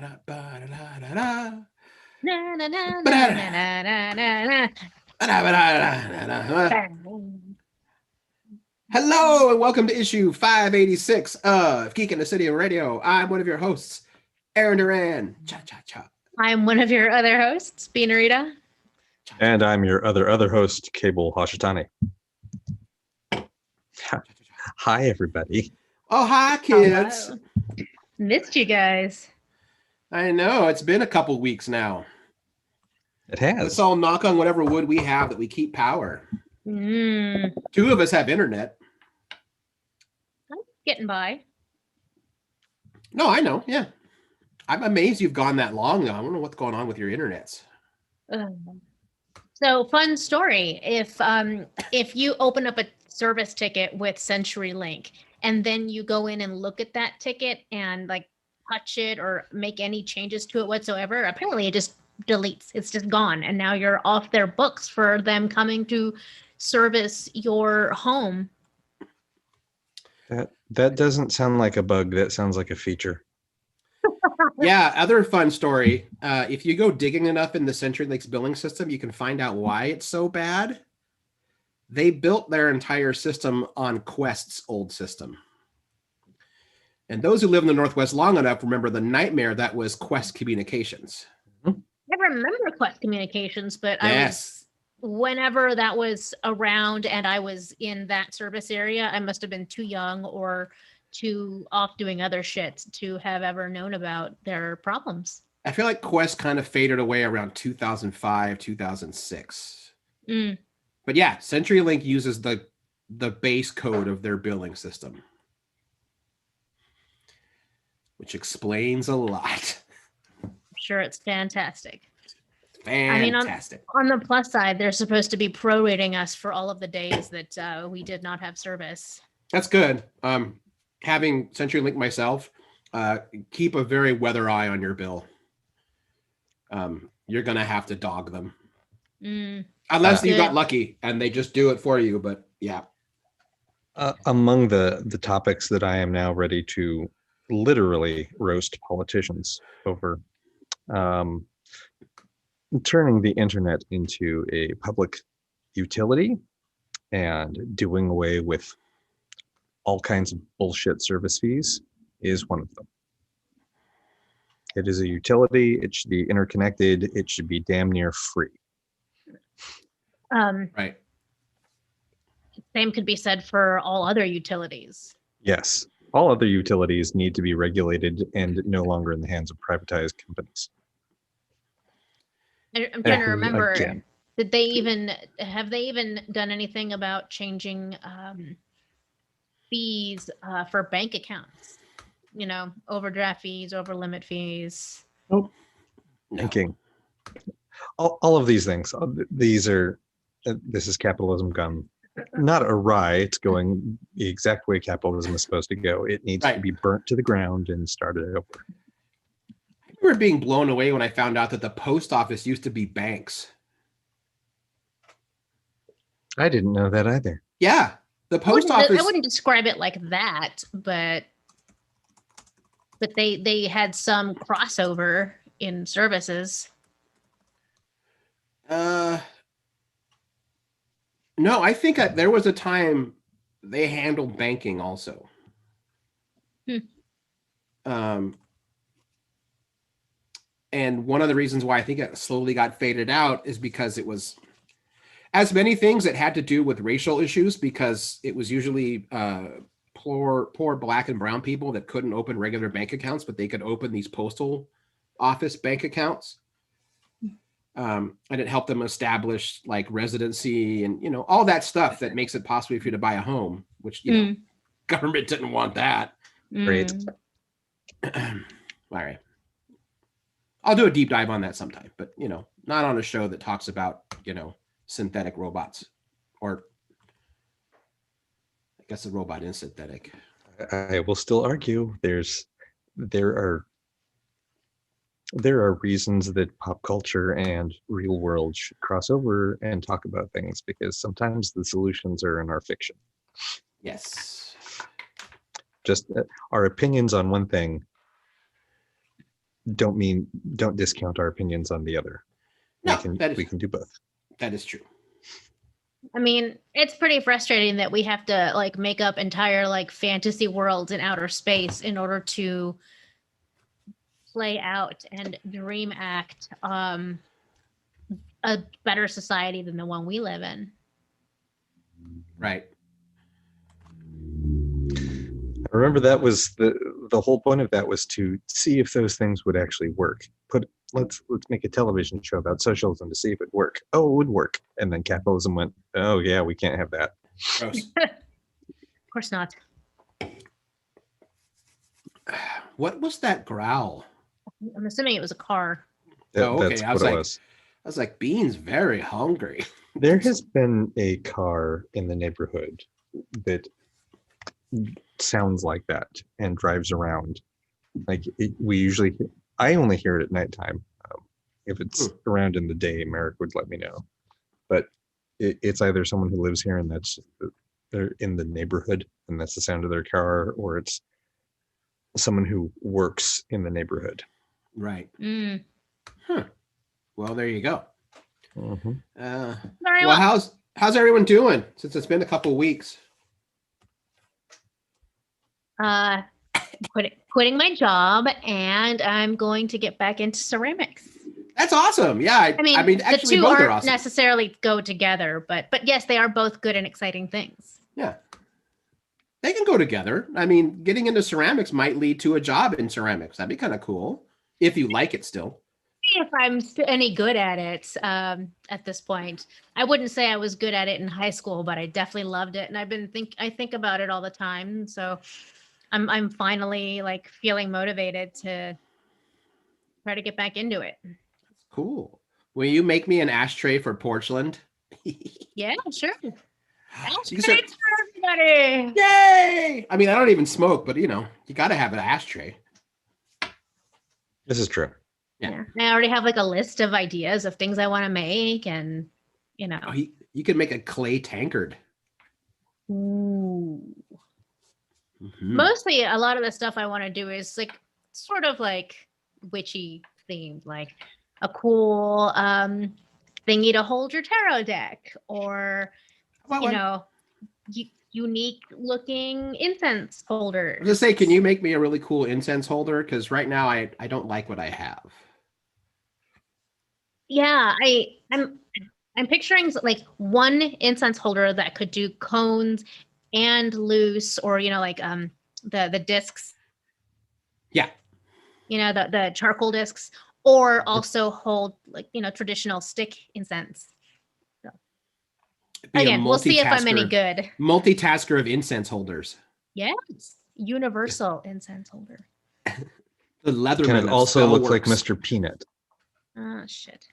Na, na, na, na, na, na, na, na, na. Hello and welcome to issue 586 of Geek in the City of Radio. I'm one of your hosts, Aaron Duran. Cha cha cha. I'm one of your other hosts, Beanarita. And I'm your other host, Cable Hashitani. Hi, everybody. Oh, hi, kids. Hello. Missed you guys. I know, it's been a couple weeks now. It has. Let's all knock on whatever wood we have that we keep power. Two of us have internet. I'm getting by. No, I know, yeah. I'm amazed you've gone that long, though. I don't know what's going on with your internets. So, fun story. If you open up a service ticket with CenturyLink and then you go in and look at that ticket and like touch it or make any changes to it whatsoever, apparently it just deletes. It's just gone. And now you're off their books for them coming to service your home. That doesn't sound like a bug. That sounds like a feature. Yeah, other fun story. If you go digging enough in the CenturyLink's billing system, you can find out why it's so bad. They built their entire system on Quest's old system. And those who live in the Northwest long enough remember the nightmare that was Quest Communications. I remember Quest Communications, but Yes. Whenever that was around and I was in that service area, I must have been too young or too off doing other shit to have ever known about their problems. I feel like Quest kind of faded away around 2005, 2006. But yeah, CenturyLink uses the base code of their billing system, which explains a lot. I'm sure it's fantastic. Fantastic. On the plus side, they're supposed to be prorating us for all of the days that we did not have service. That's good. Having CenturyLink myself, keep a very weather eye on your bill. You're gonna have to dog them, unless you got lucky and they just do it for you. But yeah, Among the topics that I am now ready to literally roast politicians over, turning the internet into a public utility and doing away with all kinds of bullshit service fees is one of them. It is a utility. It should be interconnected. It should be damn near free. right. Same could be said for all other utilities. Yes. All other utilities need to be regulated and no longer in the hands of privatized companies. I'm trying to remember, Again. have they even done anything about changing fees for bank accounts? You know, overdraft fees, over limit fees. Nope. Thinking. All of these things, this is capitalism gone not awry. It's going the exact way capitalism is supposed to go. It needs to be burnt to the ground and started over. I remember being blown away when I found out that the post office used to be banks. I didn't know that either. Yeah, the post office. I wouldn't describe it like that, but they had some crossover in services. No, I think there was a time they handled banking also. And one of the reasons why I think it slowly got faded out is because it was, as many things, it had to do with racial issues, because it was usually poor black and brown people that couldn't open regular bank accounts, but they could open these postal office bank accounts. And it helped them establish like residency and, all that stuff that makes it possible for you to buy a home, which, government didn't want that. Great. All right. I'll do a deep dive on that sometime, but, not on a show that talks about, synthetic robots, or I guess the robot is synthetic. I will still argue there are reasons that pop culture and real world should cross over and talk about things, because sometimes the solutions are in our fiction. Yes. Just our opinions on one thing don't discount our opinions on the other. No, We can do both. that is true. I mean, it's pretty frustrating that we have to like make up entire like fantasy worlds in outer space in order to play out and dream act a better society than the one we live in. Right. I remember that was the whole point of that was to see if those things would actually work. Let's make a television show about socialism to see if it work. Oh, it would work. And then capitalism went, oh yeah, we can't have that. Gross. Of course not. What was that growl? I'm assuming it was a car. Oh, okay. That's I was what it like- was. I was like, Bean's very hungry. There has been a car in the neighborhood that sounds like that and drives around. Like I only hear it at nighttime. If it's around in the day, Merrick would let me know. But it's either someone who lives here and they're in the neighborhood and that's the sound of their car, or it's someone who works in the neighborhood. Right. Mm. Well, there you go. Mhm. Very Well, well. how's everyone doing since it's been a couple weeks? Quitting my job, and I'm going to get back into ceramics. That's awesome. Yeah. I mean, the the two both are aren't awesome. necessarily go together, but yes, they are both good and exciting things. Yeah. They can go together. I mean, getting into ceramics might lead to a job in ceramics. That'd be kind of cool if you like it still. If I'm any good at it at this point. I wouldn't say I was good at it in high school, but I definitely loved it, and I think about it all the time. So I'm finally like feeling motivated to try to get back into it. Cool. Will you make me an ashtray for Portland? Yeah, sure. You said- Ashtrays for everybody. Yay! I mean, I don't even smoke, but you got to have an ashtray. This is true. Yeah. I already have like a list of ideas of things I want to make, and Oh, you could make a clay tankard. Ooh. Mhm. Mostly a lot of the stuff I want to do is like sort of like witchy themed, like a cool thingy to hold your tarot deck, or How about one? unique looking incense holders. I was gonna say, can you make me a really cool incense holder? Because right now I don't like what I have. Yeah, I'm picturing like one incense holder that could do cones and loose, or like the discs. Yeah. The charcoal discs, or also hold like traditional stick incense. Be a Again, we'll see if I'm any multitasker- good. Multitasker of incense holders. Yes, universal incense holder. The Leatherman. Can it of also look like Spellworks. Mr. Peanut? Oh shit.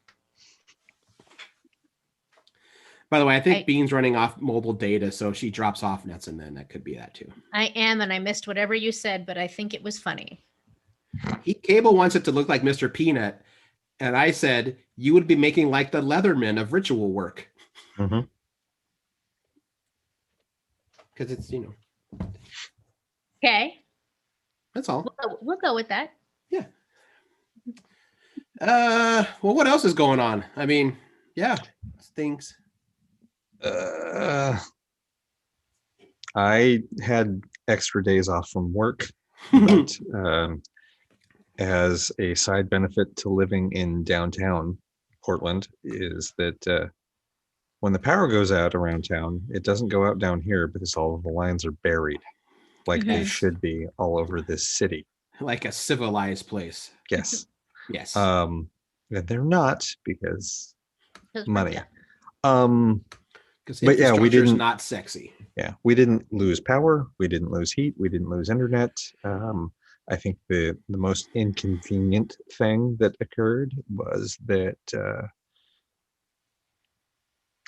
By the way, I think I- Bean's running off mobile data, so if she drops off nuts, and then that could be that too. I am, and I missed whatever you said, but I think it was funny. Cable wants it to look like Mr. Peanut, and I said you would be making like the Leatherman of ritual work Mhm. because it's Okay, that's all. we'll go with that. Well, what else is going on? I mean, yeah, things. I had extra days off from work, but as a side benefit to living in downtown Portland is that when the power goes out around town, it doesn't go out down here because all of the lines are buried like they Mhm. should be all over this city. Like a civilized place. Yes. Yes. And they're not because 'Cause we're money. done. Because but yeah, we infrastructure is didn't- not sexy. Yeah, we didn't lose power, we didn't lose heat, we didn't lose internet. I think the most inconvenient thing that occurred was that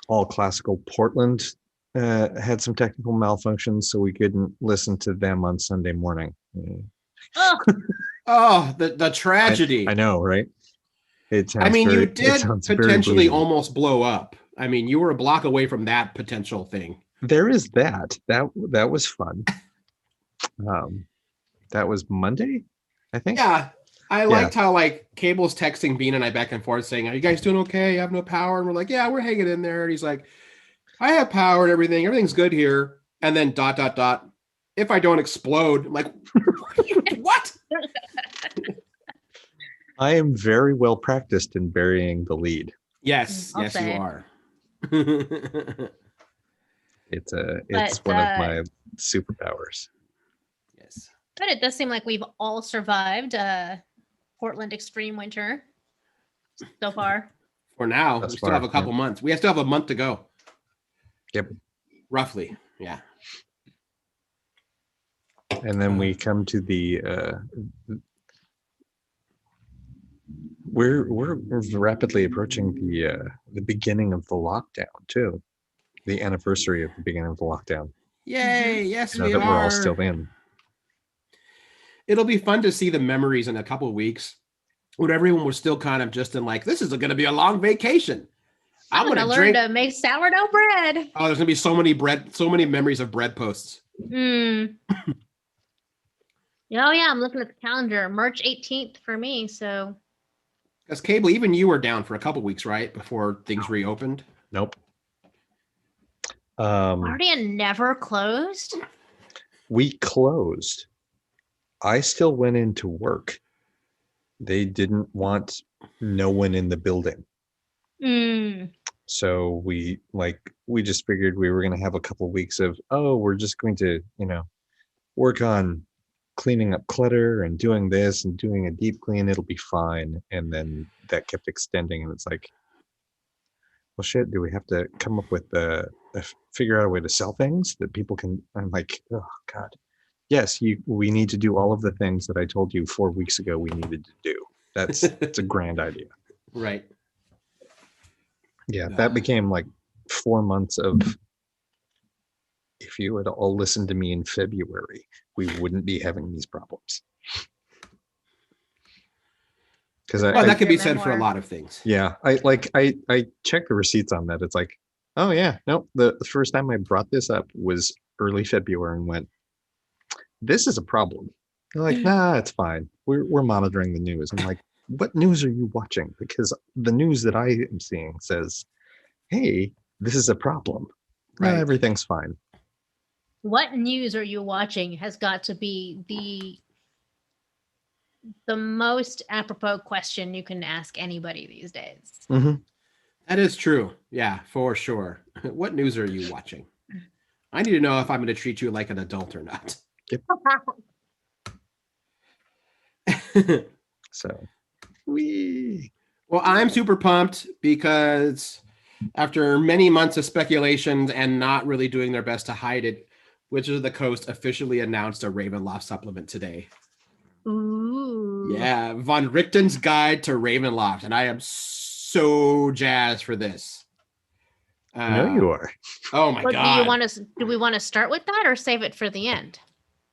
all classical Portland had some technical malfunctions, so we couldn't listen to them on Sunday morning. Oh, Oh, the tragedy. I know, right? It sounds I mean, you it did sounds very potentially bougie. almost blow up. I mean, you were a block away from that potential thing. There is that. That was fun. That was Monday, I think. Yeah. I liked how like Cable's texting Bean and I back and forth saying, "Are you guys doing okay? You have no power?" And we're like, "Yeah, we're hanging in there." And he's like, "I have power and everything. Everything's good here." And then ... If I don't explode, I'm like, what? I am very well practiced in burying the lead. Yes, I'll yes, you say. are. It's But, one of my superpowers. Yes. But it does seem like we've all survived Portland extreme winter so far. For now, Thus we still have a far, couple months. We still have a month to go. Yep. Roughly. Yeah. And then we come to the we're rapidly approaching the beginning of the lockdown too. The anniversary of the beginning of the lockdown. Yay! Yes, Now we that are. we're all still in. It'll be fun to see the memories in a couple of weeks when everyone was still kind of just in like, this is going to be a long vacation. I'm gonna learn to make sourdough bread. Oh, there's gonna be so many memories of bread posts. Oh yeah, I'm looking at the calendar. March 18th for me. So Because Cable, even you were down for a couple weeks, right? Before things reopened. Nope. Guardian never closed. We closed. I still went into work. They didn't want no one in the building. So we just figured we were going to have a couple of weeks of, we're just going to, work on cleaning up clutter and doing this and doing a deep clean. It'll be fine. And then that kept extending, and it's like, well, shit, do we have to come up with figure out a way to sell things that people can? I'm like, oh God, yes, we need to do all of the things that I told you 4 weeks ago we needed to do. It's a grand idea. Right. Yeah, that became like 4 months of, if you had all listened to me in February, we wouldn't be having these problems. Because that could be said for a lot of things. Yeah, I checked the receipts on that. It's like, oh yeah, nope. The first time I brought this up was early February and went, this is a problem. They're like, nah, it's fine. We're monitoring the news. I'm like, what news are you watching? Because the news that I am seeing says, hey, this is a problem. Right. No, everything's fine. What news are you watching has got to be the most apropos question you can ask anybody these days. Mm-hmm. That is true. Yeah, for sure. What news are you watching? I need to know if I'm going to treat you like an adult or not. Yep. So, well, I'm super pumped because after many months of speculations and not really doing their best to hide it, Wizards of the Coast officially announced a Ravenloft supplement today. Ooh. Yeah, Von Richten's Guide to Ravenloft, and I am so jazzed for this. I know you are. Oh my god! Do we want to start with that or save it for the end?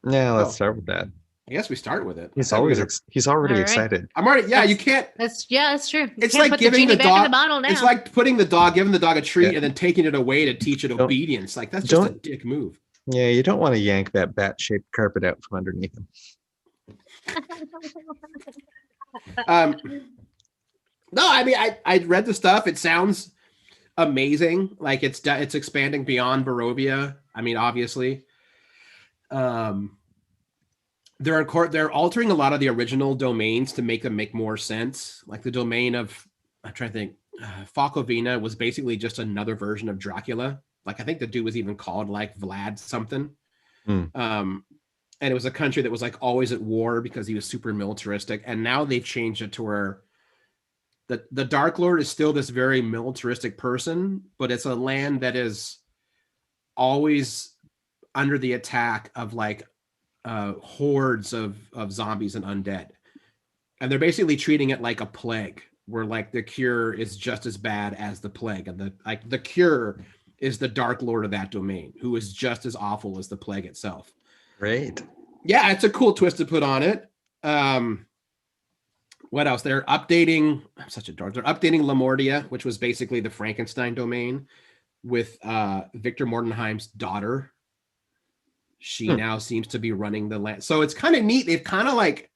Yeah, let's start with that. I guess we start with it. He's already excited. I'm already. Yeah, you can't. That's true. It's like giving the dog. It's like giving the dog a treat and then taking it away to teach it obedience. Like that's just a dick move. Yeah, you don't want to yank that bat-shaped carpet out from underneath him. No, I mean I read the stuff. It sounds amazing. Like it's expanding beyond Barovia. I mean, obviously. They're altering a lot of the original domains to make them make more sense. Like the domain of, I'm trying to think, Falkovina was basically just another version of Dracula. Like I think the dude was even called like Vlad something. And it was a country that was like always at war because he was super militaristic. And now they've changed it to where the Dark Lord is still this very militaristic person, but it's a land that is always under the attack of like hordes of zombies and undead, and they're basically treating it like a plague, where like the cure is just as bad as the plague, and the cure is the Dark Lord of that domain, who is just as awful as the plague itself. Great. Yeah, it's a cool twist to put on it. What else? They're updating. I'm such a dork. They're updating Lamordia, which was basically the Frankenstein domain, with Victor Mordenheim's daughter. She now seems to be running the land. So it's kind of neat. They've kind of like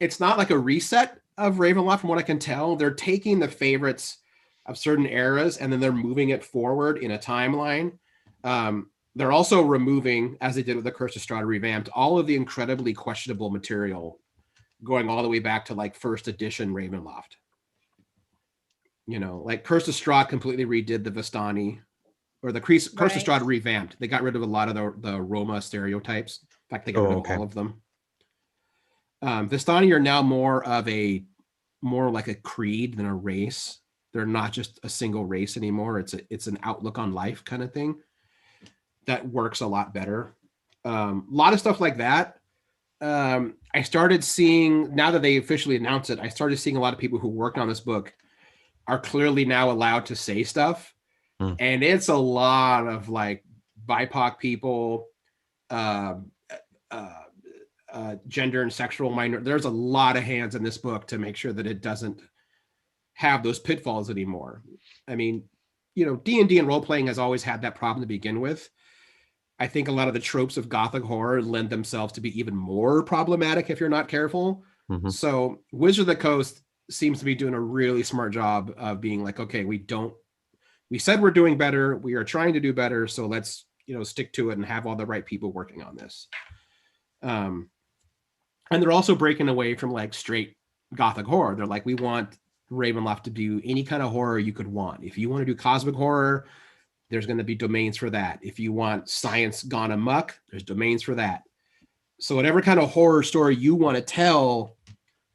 it's not like a reset of Ravenloft from what I can tell. They're taking the favorites of certain eras and then they're moving it forward in a timeline. They're also removing, as they did with the Curse of Strahd Revamped, all of the incredibly questionable material going all the way back to like first edition Ravenloft. You know, like Curse of Strahd completely redid the Vistani, or the Curse of Strahd revamped. They got rid of a lot of the Roma stereotypes. In fact, they got rid of all of them. Vistani are now more like a creed than a race. They're not just a single race anymore. It's an outlook on life kind of thing that works a lot better. A lot of stuff like that. I started seeing, now that they officially announced it, I started seeing a lot of people who worked on this book are clearly now allowed to say stuff. And it's a lot of like BIPOC people, gender and sexual minor. There's a lot of hands in this book to make sure that it doesn't have those pitfalls anymore. I mean, you know, D&D and role-playing has always had that problem to begin with. I think a lot of the tropes of Gothic horror lend themselves to be even more problematic if you're not careful. So Wizard of the Coast seems to be doing a really smart job of being like, okay, we said we're doing better. We are trying to do better. So let's, you know, stick to it and have all the right people working on this. And they're also breaking away from like straight Gothic horror. They're like, we want Ravenloft to do any kind of horror you could want. If you want to do cosmic horror, there's going to be domains for that. If you want science gone amok, there's domains for that. So whatever kind of horror story you want to tell,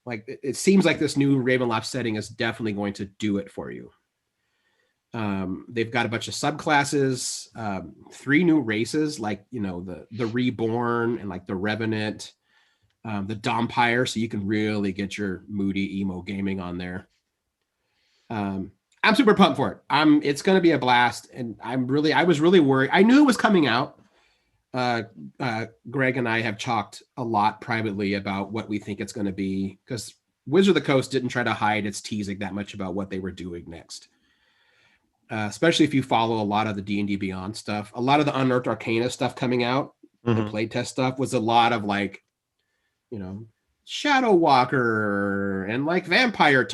like it seems like this new Ravenloft setting is definitely going to do it for you. They've got a bunch of subclasses, 3 new races, like, you know, the Reborn and like the Revenant, the Dompire, so you can really get your moody emo gaming on there. I'm super pumped for it. It's going to be a blast, and I was really worried. I knew it was coming out. Greg and I have talked a lot privately about what we think it's going to be, because Wizard of the Coast didn't try to hide its teasing that much about what they were doing next. Especially if you follow a lot of the D&D Beyond stuff. A lot of the Unearthed Arcana stuff coming out, the playtest stuff, was a lot of like, you know, Shadow Walker and like Vampire.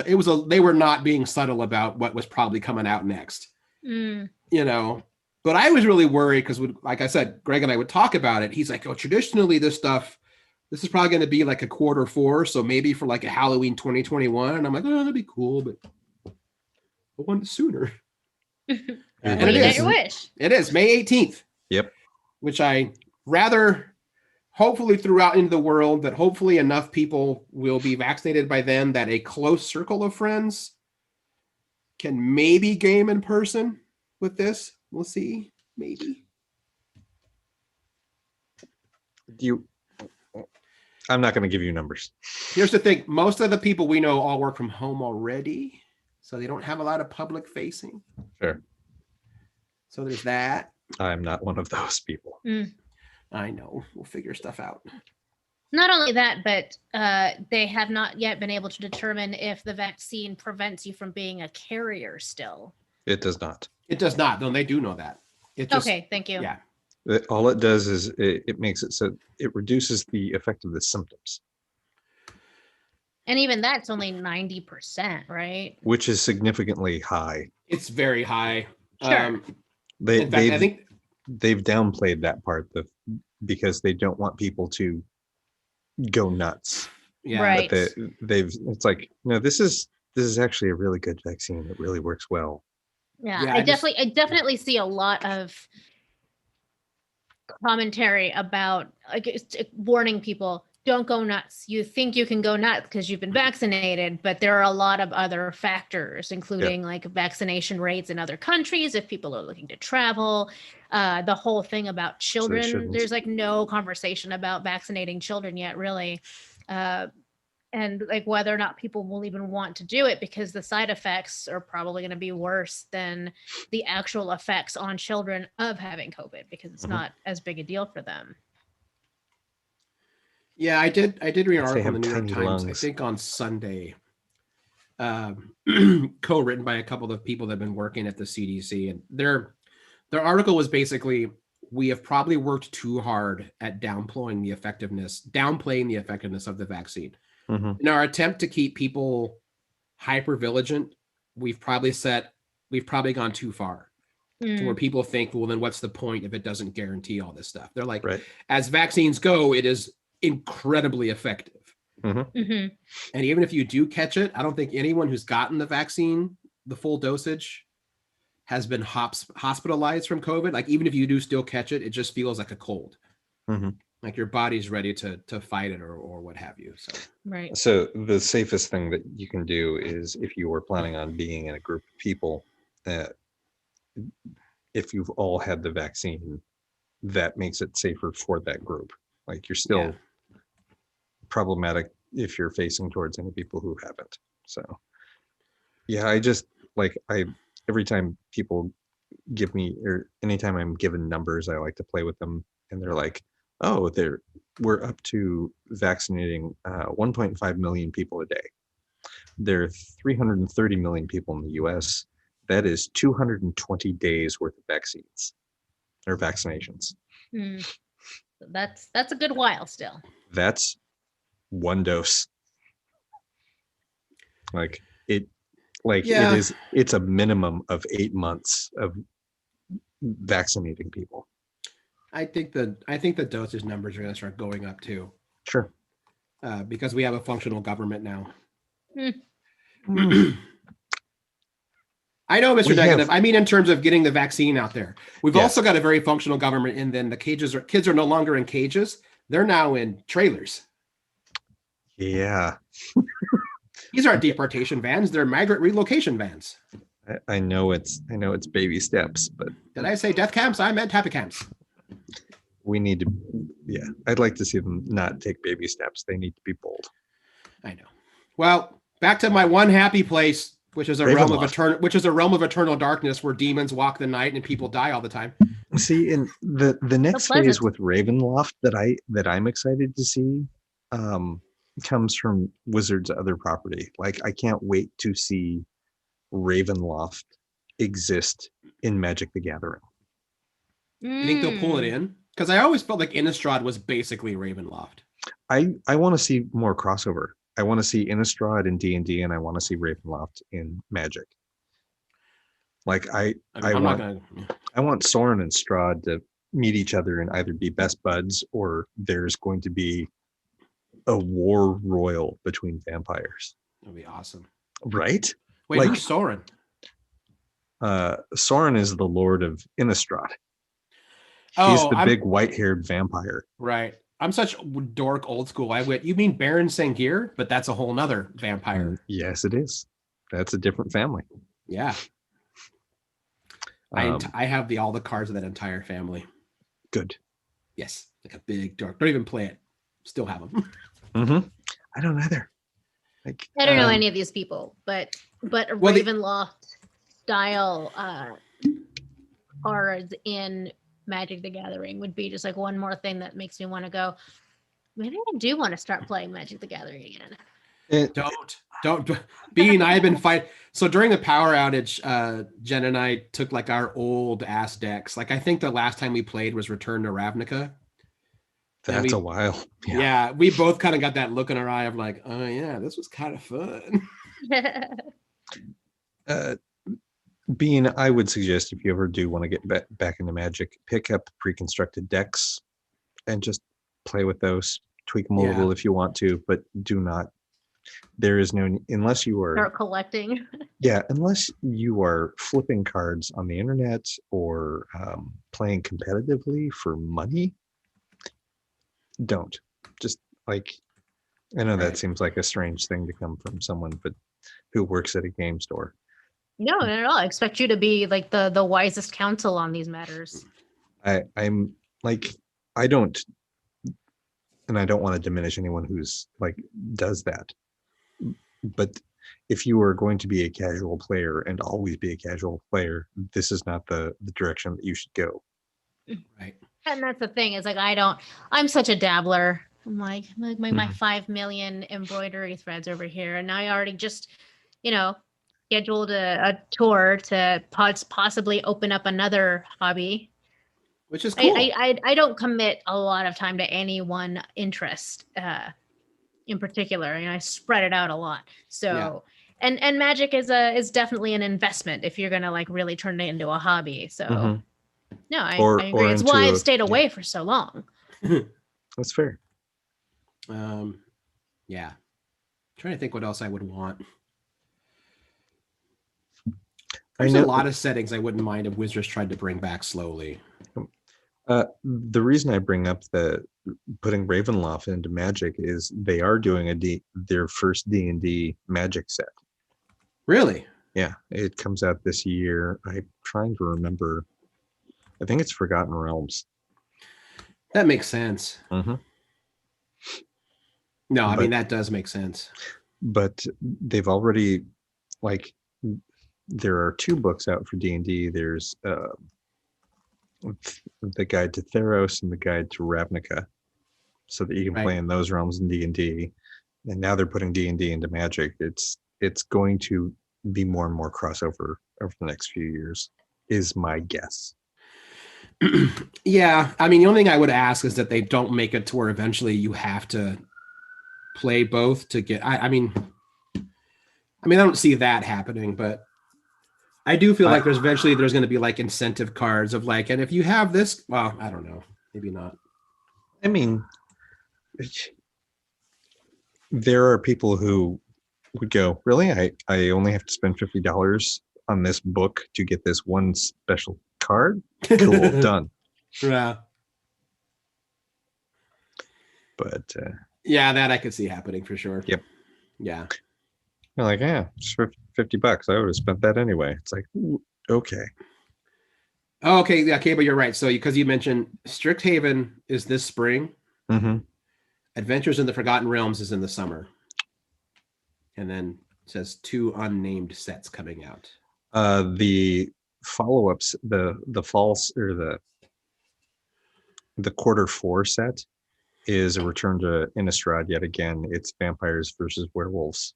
They were not being subtle about what was probably coming out next. You know, but I was really worried because, like I said, Greg and I would talk about it. He's like, oh, traditionally this is probably going to be like a Q4. So maybe for like a Halloween 2021. And I'm like, oh, that'd be cool, but I want it sooner. And it is. Your wish. It is May 18th. Yep. Which I rather hopefully threw out into the world, that hopefully enough people will be vaccinated by then that a close circle of friends can maybe game in person with this. We'll see. Maybe. I'm not going to give you numbers. Here's the thing. Most of the people we know all work from home already, so they don't have a lot of public facing. Sure. So there's that. I'm not one of those people. I know. We'll figure stuff out. Not only that, but they have not yet been able to determine if the vaccine prevents you from being a carrier still. It does not. It does not. No, they do know that. Okay, thank you. Yeah. All it does is it makes it so it reduces the effect of the symptoms. And even that's only 90%, right? Which is significantly high. It's very high. Sure. I think they've downplayed that part because they don't want people to go nuts. Yeah. Right. But it's like, no, this is actually a really good vaccine. It really works well. Yeah, I definitely see a lot of commentary about warning people, don't go nuts. You think you can go nuts because you've been vaccinated, but there are a lot of other factors, including like vaccination rates in other countries, if people are looking to travel, the whole thing about children. There's like no conversation about vaccinating children yet, really. And like whether or not people will even want to do it, because the side effects are probably going to be worse than the actual effects on children of having COVID, because it's not as big a deal for them. Yeah, I did read an article in the New York Times, I think on Sunday, co-written by a couple of people that have been working at the CDC. And their article was basically, we have probably worked too hard at downplaying the effectiveness of the vaccine. Mhm. In our attempt to keep people hyper vigilant, we've probably gone too far to where Mm, people think, well, then what's the point if it doesn't guarantee all this stuff? They're like, Right. as vaccines go, it is incredibly effective. Hmm. mhm. And even if you do catch it, I don't think anyone who's gotten the vaccine, the full dosage, has been hospitalized from COVID. Like even if you do still catch it, it just feels like a cold. Hmm. Like your body's ready to fight it or what have you. So Right. So the safest thing that you can do is if you were planning on being in a group of people, that if you've all had the vaccine, that makes it safer for that group. Like you're still problematic if you're facing towards any people who haven't. So yeah, I just like I every time people give me or anytime I'm given numbers, I like to play with them and they're like, oh, we're up to vaccinating 1.5 million people a day. There are 330 million people in the US. That is 220 days worth of vaccines or vaccinations. Mm. So that's a good while still. That's one dose. Like it Yeah. it's a minimum of 8 months of vaccinating people. I think the dosage numbers are going to start going up too, Sure. because we have a functional government now. Mm. I know, Mr. We Negative. have- I mean, in terms of getting the vaccine out there, we've Yes. also got a very functional government. And then the kids are no longer in cages; they're now in trailers. Yeah. These aren't deportation vans; they're migrant relocation vans. I know it's baby steps, but Did I say death camps? I meant happy camps. we need to, yeah, I'd like to see them not take baby steps. They need to be bold. I know. Well, back to my one happy place, which is a realm of Ravenloft. eternal darkness where demons walk the night and people die all the time. See, in the next phase pleasant. with Ravenloft that I'm excited to see comes from Wizards' other property. Like I can't wait to see Ravenloft exist in Magic the Gathering. You think they'll pull it Mm. in? Because I always felt like Innistrad was basically Ravenloft. I want to see more crossover. I want to see Innistrad in D&D and I want to see Ravenloft in Magic. Like I want Soren and Strahd to meet each other and either be best buds or there's going to be a war royal between vampires. That'd be awesome. Right? Wait, Like- who's Soren? Soren is the Lord of Innistrad. He's Oh, the big white-haired vampire. Right. I'm such dork old school. I went, you mean Baron Sangir? But that's a whole nother vampire. Yes, it is. That's a different family. Yeah. Um, I have all the cards of that entire family. Good. Yes. Like a big dark. Don't even play it. Still have them. Mm-hmm. I don't either. Like I don't know any of these people, but a Well, Ravenloft style cards in Magic the Gathering would be just like one more thing that makes me want to go. Maybe I do want to start playing Magic the Gathering again. Don't. B and I have been fighting. So during the power outage, Jen and I took like our old ass decks. Like I think the last time we played was Return to Ravnica. That's a while. Yeah, we both kind of got that look in our eye of like, oh yeah, this was kind of fun. Bean, I would suggest if you ever do want to get back into Magic, pick up pre-constructed decks and just play with those. Tweak them a little if you want to, but do not. There is no, unless you are Start collecting. Yeah, unless you are flipping cards on the internet or playing competitively for money, don't. Just like, I know that seems like a strange thing to come from someone, but who works at a game store. No, not at all. I expect you to be like the wisest counsel on these matters. I'm like, I don't, and I don't want to diminish anyone who's like does that. But if you are going to be a casual player and always be a casual player, this is not the direction that you should go. Right. And that's the thing, is like I'm such a dabbler. I'm like my 5 million embroidery threads over here. And I already just, scheduled a tour to possibly open up another hobby. Which is cool. I don't commit a lot of time to any one interest. in particular, and I spread it out a lot. So Yeah. and Magic is definitely an investment if you're gonna like really turn it into a hobby. So Mhm. no, I Or agree. It's why into I've a, stayed yeah, away for so long. that's fair. Yeah. Trying to think what else I would want. I There's a know. lot of settings I wouldn't mind if Wizards tried to bring back slowly. The reason I bring up the putting Ravenloft into Magic is they are doing their first D&D Magic set. Really? Yeah, it comes out this year. I'm trying to remember. I think it's Forgotten Realms. That makes sense. Mm-hmm. No, I mean But that does make sense. but they've already, like, there are 2 books out for D&D. There's the Guide to Theros and the Guide to Ravnica, so that you can play Right. in those realms in D&D. And now they're putting D&D into Magic. It's going to be more and more crossover over the next few years, is my guess. Yeah, I mean the only thing I would ask is that they don't make it to where eventually you have to play both to get. I mean, I don't see that happening, but I do feel like there's going to be like incentive cards of like, and if you have this, well, I don't know, maybe not. I mean, there are people who would go, really? I only have to spend $50 on this book to get this one special card? Cool, done. Yeah. But yeah, that I could see happening for sure. Yep. Yeah. You're like, yeah, it's for $50. I would have spent that anyway. It's like, ooh, okay. Oh, okay. Yeah, okay, but you're right. So because you mentioned Strixhaven is this spring. Mm-hmm. Adventures in the Forgotten Realms is in the summer. And then it says 2 unnamed sets coming out. The follow-ups, the false or the quarter 4 set is a return to Innistrad yet again. It's vampires versus werewolves.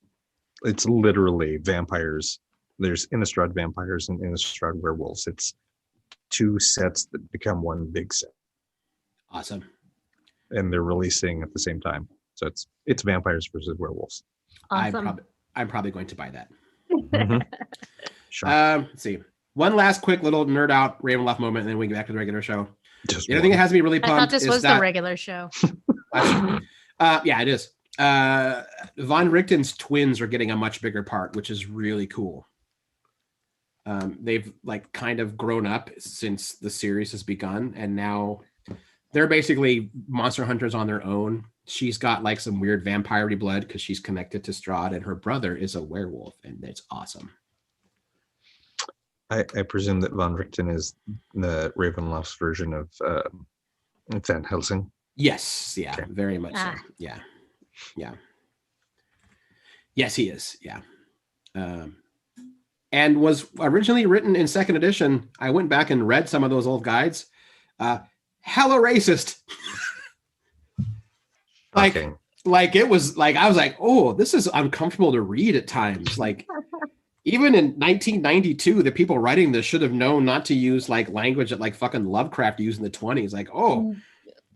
It's literally vampires. There's Innistrad vampires and Innistrad werewolves. It's 2 sets that become one big set. Awesome. And they're releasing at the same time. So it's vampires versus werewolves. Awesome. I'm probably going to buy that. Mm-hmm. Sure. Let's see. One last quick little nerd out Ravenloft moment, and then we get back to the regular show. Just the other thing that has me really pumped. I thought this was the regular show. Yeah, it is. Von Richten's twins are getting a much bigger part, which is really cool. They've like kind of grown up since the series has begun, and now they're basically monster hunters on their own. She's got like some weird vampire blood because she's connected to Strahd, and her brother is a werewolf, and it's awesome. I presume that Von Richten is the Ravenloft's version of Van Helsing. Yes, yeah, okay. Very much so. Yeah. Yes, he is. Yeah. And was originally written in 2nd edition. I went back and read some of those old guides. Hella racist. like it was like I was like, oh, this is uncomfortable to read at times. Like even in 1992, the people writing this should have known not to use like language that like fucking Lovecraft used in the 20s. Like, oh,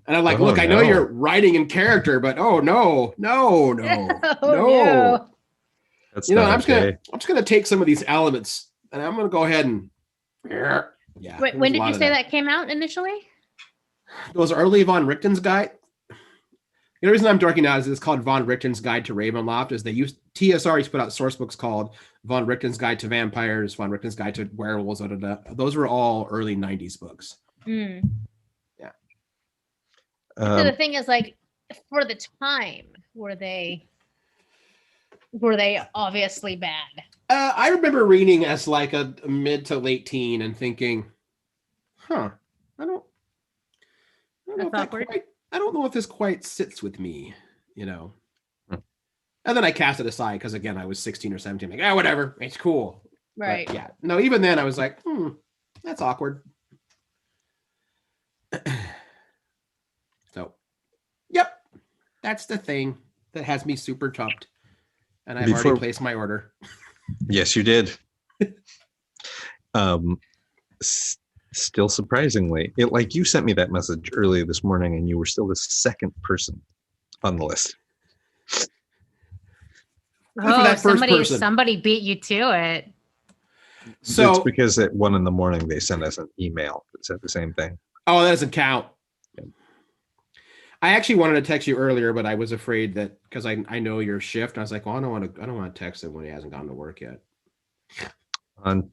and I'm like, look, I know you're writing in character, but oh no. That's I'm just gonna take some of these elements and I'm gonna go ahead and yeah. Wait, when did you say that came out initially? Those early Von Richten's guide. The reason I'm dorking out is it's called Von Richten's Guide to Ravenloft. Is they used TSR used to put out source books called Von Richten's Guide to Vampires, Von Richten's Guide to Werewolves. Those were all early '90s books. Yeah. So the thing is, like, for the time, were they obviously bad? I remember reading as like a mid to late teen and thinking, I don't know if this quite sits with me, And then I cast it aside because again, I was 16 or 17, like, whatever, it's cool. Right. But yeah. No, even then I was like, that's awkward. So, yep. That's the thing that has me super chumped. And I've already placed my order. Yes, you did. Still surprisingly, like you sent me that message earlier this morning and you were still the 2nd person on the list. for that first person. somebody beat you to it. So it's because at 1 a.m. they sent us an email that said the same thing. Oh, that doesn't count. Yeah. I actually wanted to text you earlier, but I was afraid that because I know your shift. I was like, well, I don't want to text him when he hasn't gone to work yet. On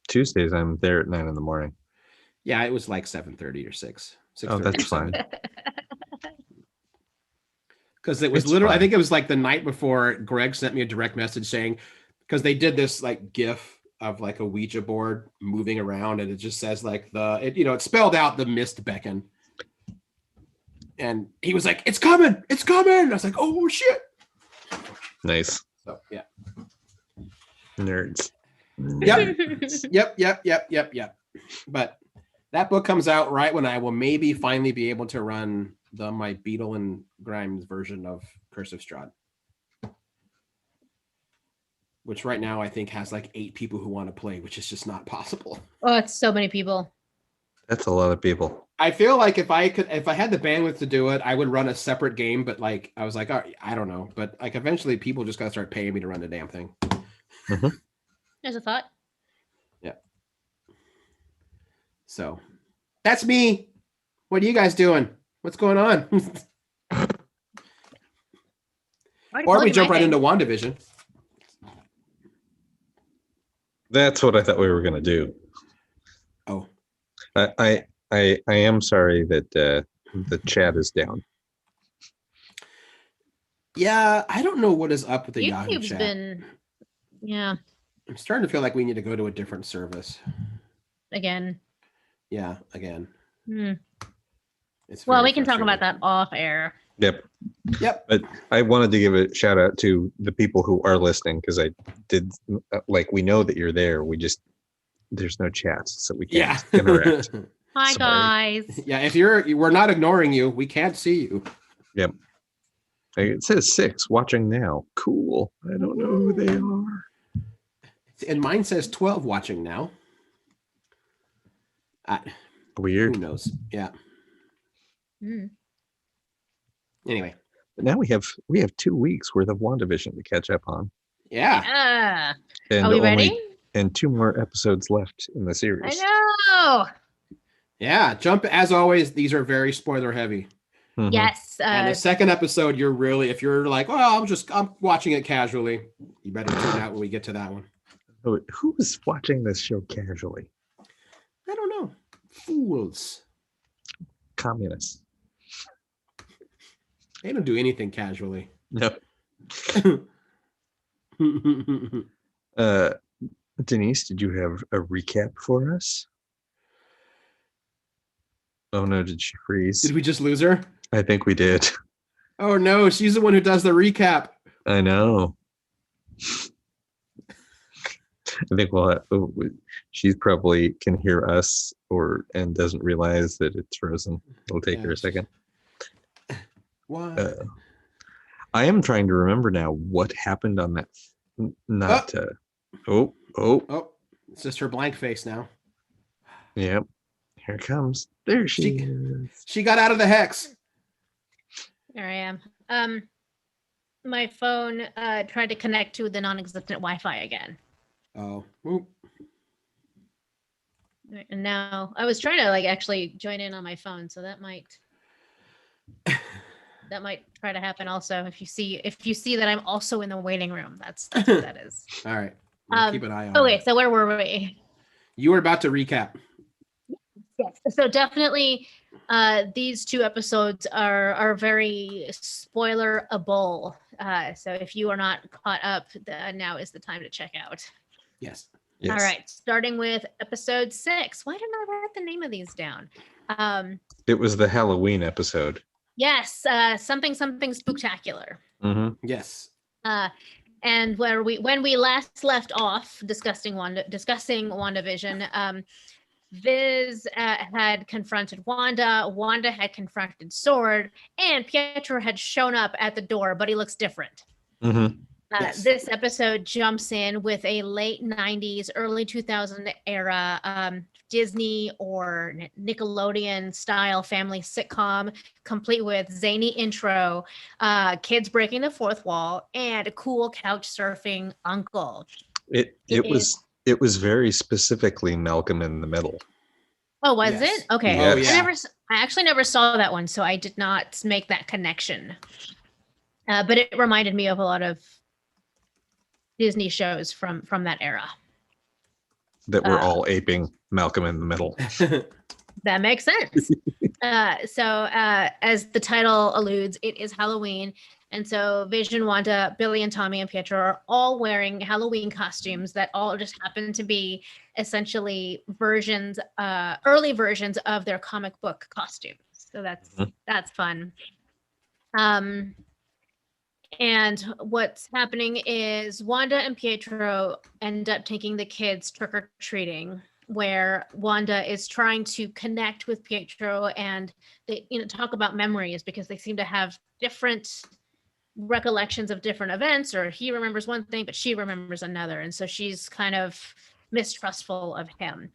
Tuesdays, I'm there at 9 a.m. Yeah, it was like 7:30 or 6. Oh, that's fine. Because it was It's literally, I fine. think it was like the night before Greg sent me a direct message saying, because they did this like GIF of like a Ouija board moving around, and it just says like it spelled out the mist beckon. And he was like, it's coming. I was like, oh shit. Nice. So yeah. Nerds. Yep. But that book comes out right when I will maybe finally be able to run my Beetle and Grimes version of Curse of Strahd, which right now I think has like 8 people who want to play, which is just not possible. Oh, it's so many people. That's a lot of people. I feel like if I had the bandwidth to do it, I would run a separate game. But like, I was like, all right, I don't know. But like, eventually people just got to start paying me to run the damn thing. Mm-hmm. There's a thought. Yeah. So that's me. What are you guys doing? What's going on? Or we jump right into WandaVision. That's what I thought we were going to do. Oh, I am sorry that the chat is down. yeah. I don't know what is up with the Yahoo YouTube's chat. yeah, I'm starting to feel like we need to go to a different service. again. Yeah, again. It's Well, very we can talk about frustrating. that off air. Yep. Yep. But I wanted to give a shout out to the people who are listening because I did we know that you're there. There's no chat, so we can't interact. Hi, Sorry. guys. Yeah, we're not ignoring you. We can't see you. Yep. It says 6 watching now. Cool. I don't know who they are. And mine says 12 watching now. Weird. Who knows? Yeah. Anyway. But now we have 2 weeks worth of WandaVision to catch up on. Yeah. Yeah. And Are we ready? And 2 more episodes left in the series. I know. Yeah. Jump, as always, these are very spoiler heavy. Mhm. Yes. And the second episode, if you're like, well, I'm watching it casually, you better tune out when we get to that one. Who is watching this show casually? I don't know. Fools. Communists. They don't do anything casually. No. Denise, did you have a recap for us? Oh no, did she freeze? Did we just lose her? I think we did. Oh no, she's the one who does the recap. I know. I think she probably can hear us and doesn't realize that it's frozen. It'll take her a second. What? I am trying to remember now what happened on that. Oh, it's just her blank face now. Yep. Here it comes. There she is. She got out of the hex. There I am. My phone tried to connect to the non-existent Wi-Fi again. Oh. And now I was trying to actually join in on my phone, so that might try to happen also. If you see that I'm also in the waiting room, that's what that is. All right. Keep an eye on. Okay, so where were we? You were about to recap. Yes. So definitely these 2 episodes are very spoilerable. So if you are not caught up, now is the time to check out. Yes. All right. Starting with episode 6. Why didn't I write the name of these down? It was the Halloween episode. Yes. Something spooktacular. Mm-hmm. Yes. And when we last left off discussing WandaVision, Viz had confronted Wanda. Wanda had confronted Sword, and Pietro had shown up at the door, but he looks different. Mm-hmm. Yes. This episode jumps in with a late 90s, early 2000 era Disney or Nickelodeon style family sitcom, complete with zany intro, kids breaking the fourth wall, and a cool couch surfing uncle. It It it is. was very specifically Malcolm in the Middle. Oh, was Yes. it? Okay. Oh, Yes. yeah. I actually never saw that one, so I did not make that connection. But it reminded me of a lot of Disney shows from that era. That were Uh, all aping Malcolm in the Middle. That makes sense. As the title alludes, it is Halloween. And so Vision, Wanda, Billy, and Tommy and Pietro are all wearing Halloween costumes that all just happen to be essentially versions, early versions of their comic book costumes. So that's fun. And what's happening is Wanda and Pietro end up taking the kids trick or treating, where Wanda is trying to connect with Pietro, and they, talk about memories because they seem to have different recollections of different events, or he remembers one thing, but she remembers another. And so she's kind of mistrustful of him.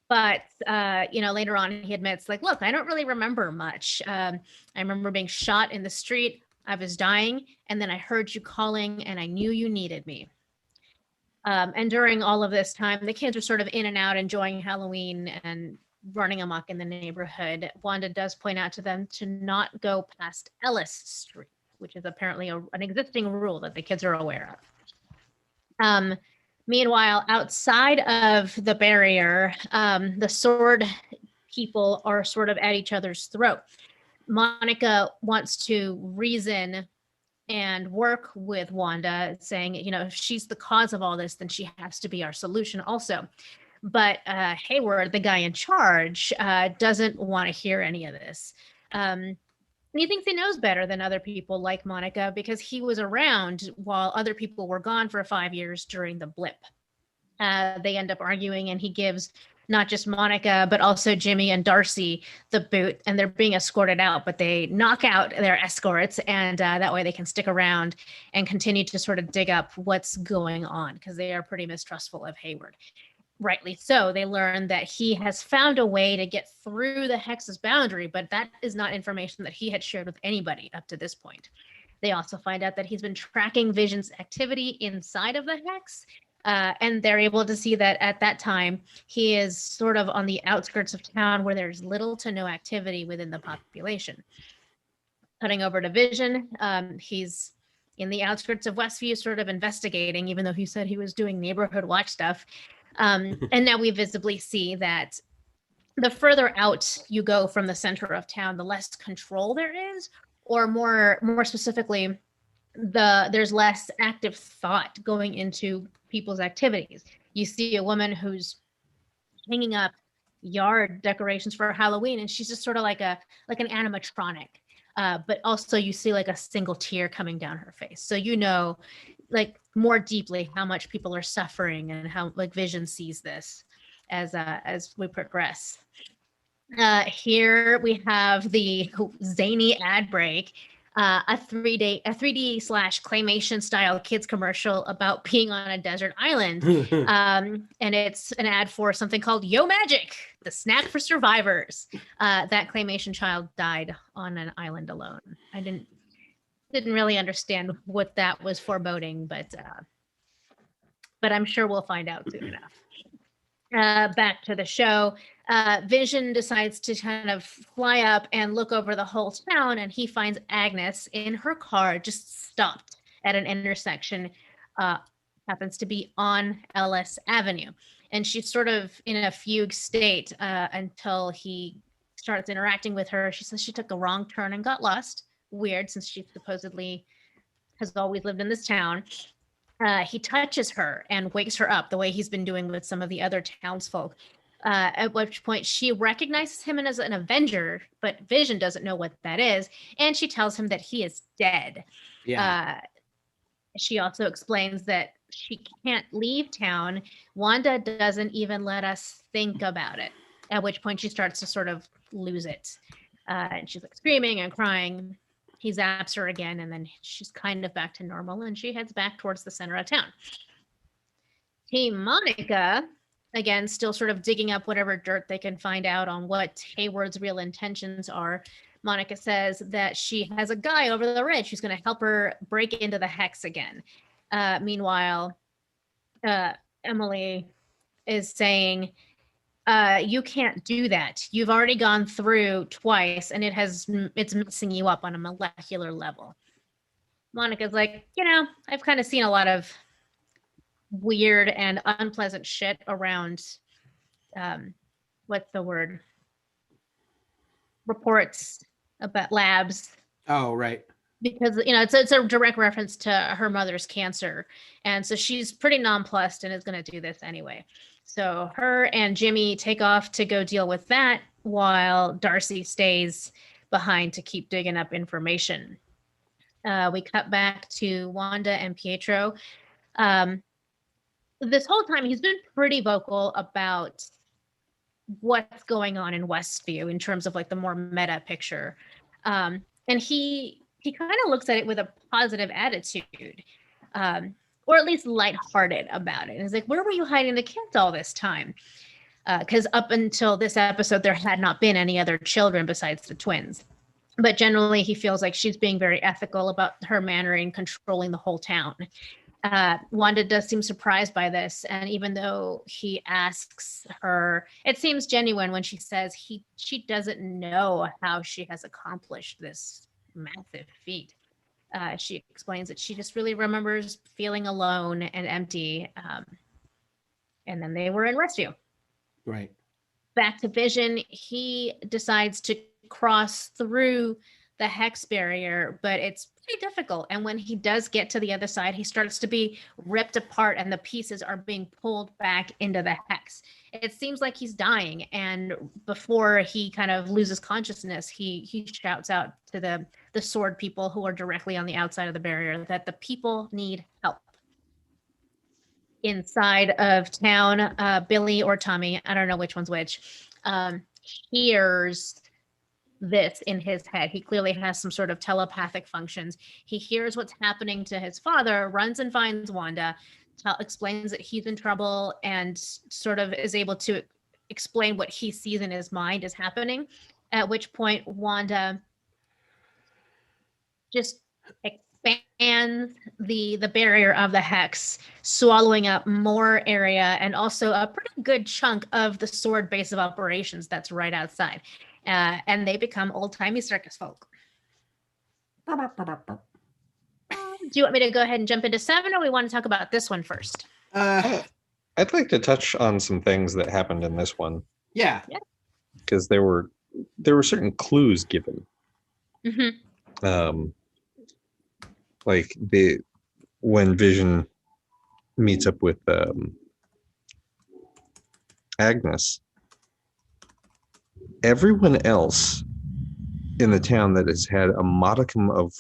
But later on he admits, like, look, I don't really remember much. I remember being shot in the street. I was dying, and then I heard you calling, and I knew you needed me. And during all of this time, the kids are sort of in and out, enjoying Halloween and running amok in the neighborhood. Wanda does point out to them to not go past Ellis Street, which is apparently an existing rule that the kids are aware of. Meanwhile, outside of the barrier, the sword people are sort of at each other's throat. Monica wants to reason and work with Wanda, saying, if she's the cause of all this, then she has to be our solution also. But Hayward, the guy in charge, doesn't want to hear any of this. He thinks he knows better than other people like Monica because he was around while other people were gone for 5 years during the blip. They end up arguing, and he gives not just Monica, but also Jimmy and Darcy the boot, and they're being escorted out, but they knock out their escorts, and that way they can stick around and continue to sort of dig up what's going on because they are pretty mistrustful of Hayward. Rightly so. They learn that he has found a way to get through the hex's boundary, but that is not information that he had shared with anybody up to this point. They also find out that he's been tracking Vision's activity inside of the hex, and they're able to see that at that time, he is sort of on the outskirts of town where there's little to no activity within the population. Cutting over to Vision, he's in the outskirts of Westview, sort of investigating, even though he said he was doing neighborhood watch stuff. And now we visibly see that the further out you go from the center of town, the less control there is, or more specifically, there's less active thought going into people's activities. You see a woman who's hanging up yard decorations for Halloween, and she's just sort of like an animatronic. But also you see like a single tear coming down her face. So like more deeply how much people are suffering and how like Vision sees this as we progress. Here we have the zany ad break, a 3D slash claymation style kids commercial about being on a desert island. And it's an ad for something called Yo Magic, the snack for survivors. That claymation child died on an island alone. I didn't really understand what that was foreboding, but I'm sure we'll find out soon enough. Back to the show. Vision decides to kind of fly up and look over the whole town, and he finds Agnes in her car, just stopped at an intersection, happens to be on Ellis Avenue. And she's sort of in a fugue state until he starts interacting with her. She says she took a wrong turn and got lost. Weird, since she supposedly has always lived in this town. He touches her and wakes her up the way he's been doing with some of the other townsfolk. At which point she recognizes him as an Avenger, but Vision doesn't know what that is. And she tells him that he is dead. Yeah. She also explains that she can't leave town. Wanda doesn't even let us think about it. At which point she starts to sort of lose it. And she's like screaming and crying. He zaps her again, and then she's kind of back to normal, and she heads back towards the center of town. Team Monica again, still sort of digging up whatever dirt they can find out on what Hayward's real intentions are. Monica says that she has a guy over the ridge who's going to help her break into the hex again. Meanwhile, Emily is saying, you can't do that. You've already gone through twice, and it's messing you up on a molecular level. Monica's like, I've kind of seen a lot of weird and unpleasant shit around, what's the word? Reports about labs. Oh, right. Because it's a direct reference to her mother's cancer, and so she's pretty nonplussed and is going to do this anyway. So her and Jimmy take off to go deal with that, while Darcy stays behind to keep digging up information. We cut back to Wanda and Pietro. This whole time he's been pretty vocal about what's going on in Westview in terms of like the more meta picture, and he kind of looks at it with a positive attitude, or at least lighthearted about it. And he's like, where were you hiding the kids all this time? Because up until this episode, there had not been any other children besides the twins. But generally, he feels like she's being very ethical about her manner in controlling the whole town. Wanda does seem surprised by this. And even though he asks her, it seems genuine when she says she doesn't know how she has accomplished this massive feat. She explains that she just really remembers feeling alone and empty. And then they were in Rescue. Right. Back to Vision, he decides to cross through the hex barrier, but it's pretty difficult. And when he does get to the other side, he starts to be ripped apart and the pieces are being pulled back into the hex. It seems like he's dying. And before he kind of loses consciousness, he shouts out to the sword people who are directly on the outside of the barrier that the people need help. Inside of town, Billy or Tommy, I don't know which one's which, hears this in his head. He clearly has some sort of telepathic functions. He hears what's happening to his father, runs and finds Wanda, explains that he's in trouble, and sort of is able to explain what he sees in his mind is happening. At which point Wanda just expands the barrier of the hex, swallowing up more area and also a pretty good chunk of the sword base of operations that's right outside. And they become old-timey circus folk. Do you want me to go ahead and jump into 7, or we want to talk about this one first? I'd like to touch on some things that happened in this one. Yeah. Because there were certain clues given. Mm-hmm. Like when Vision meets up with Agnes, everyone else in the town that has had a modicum of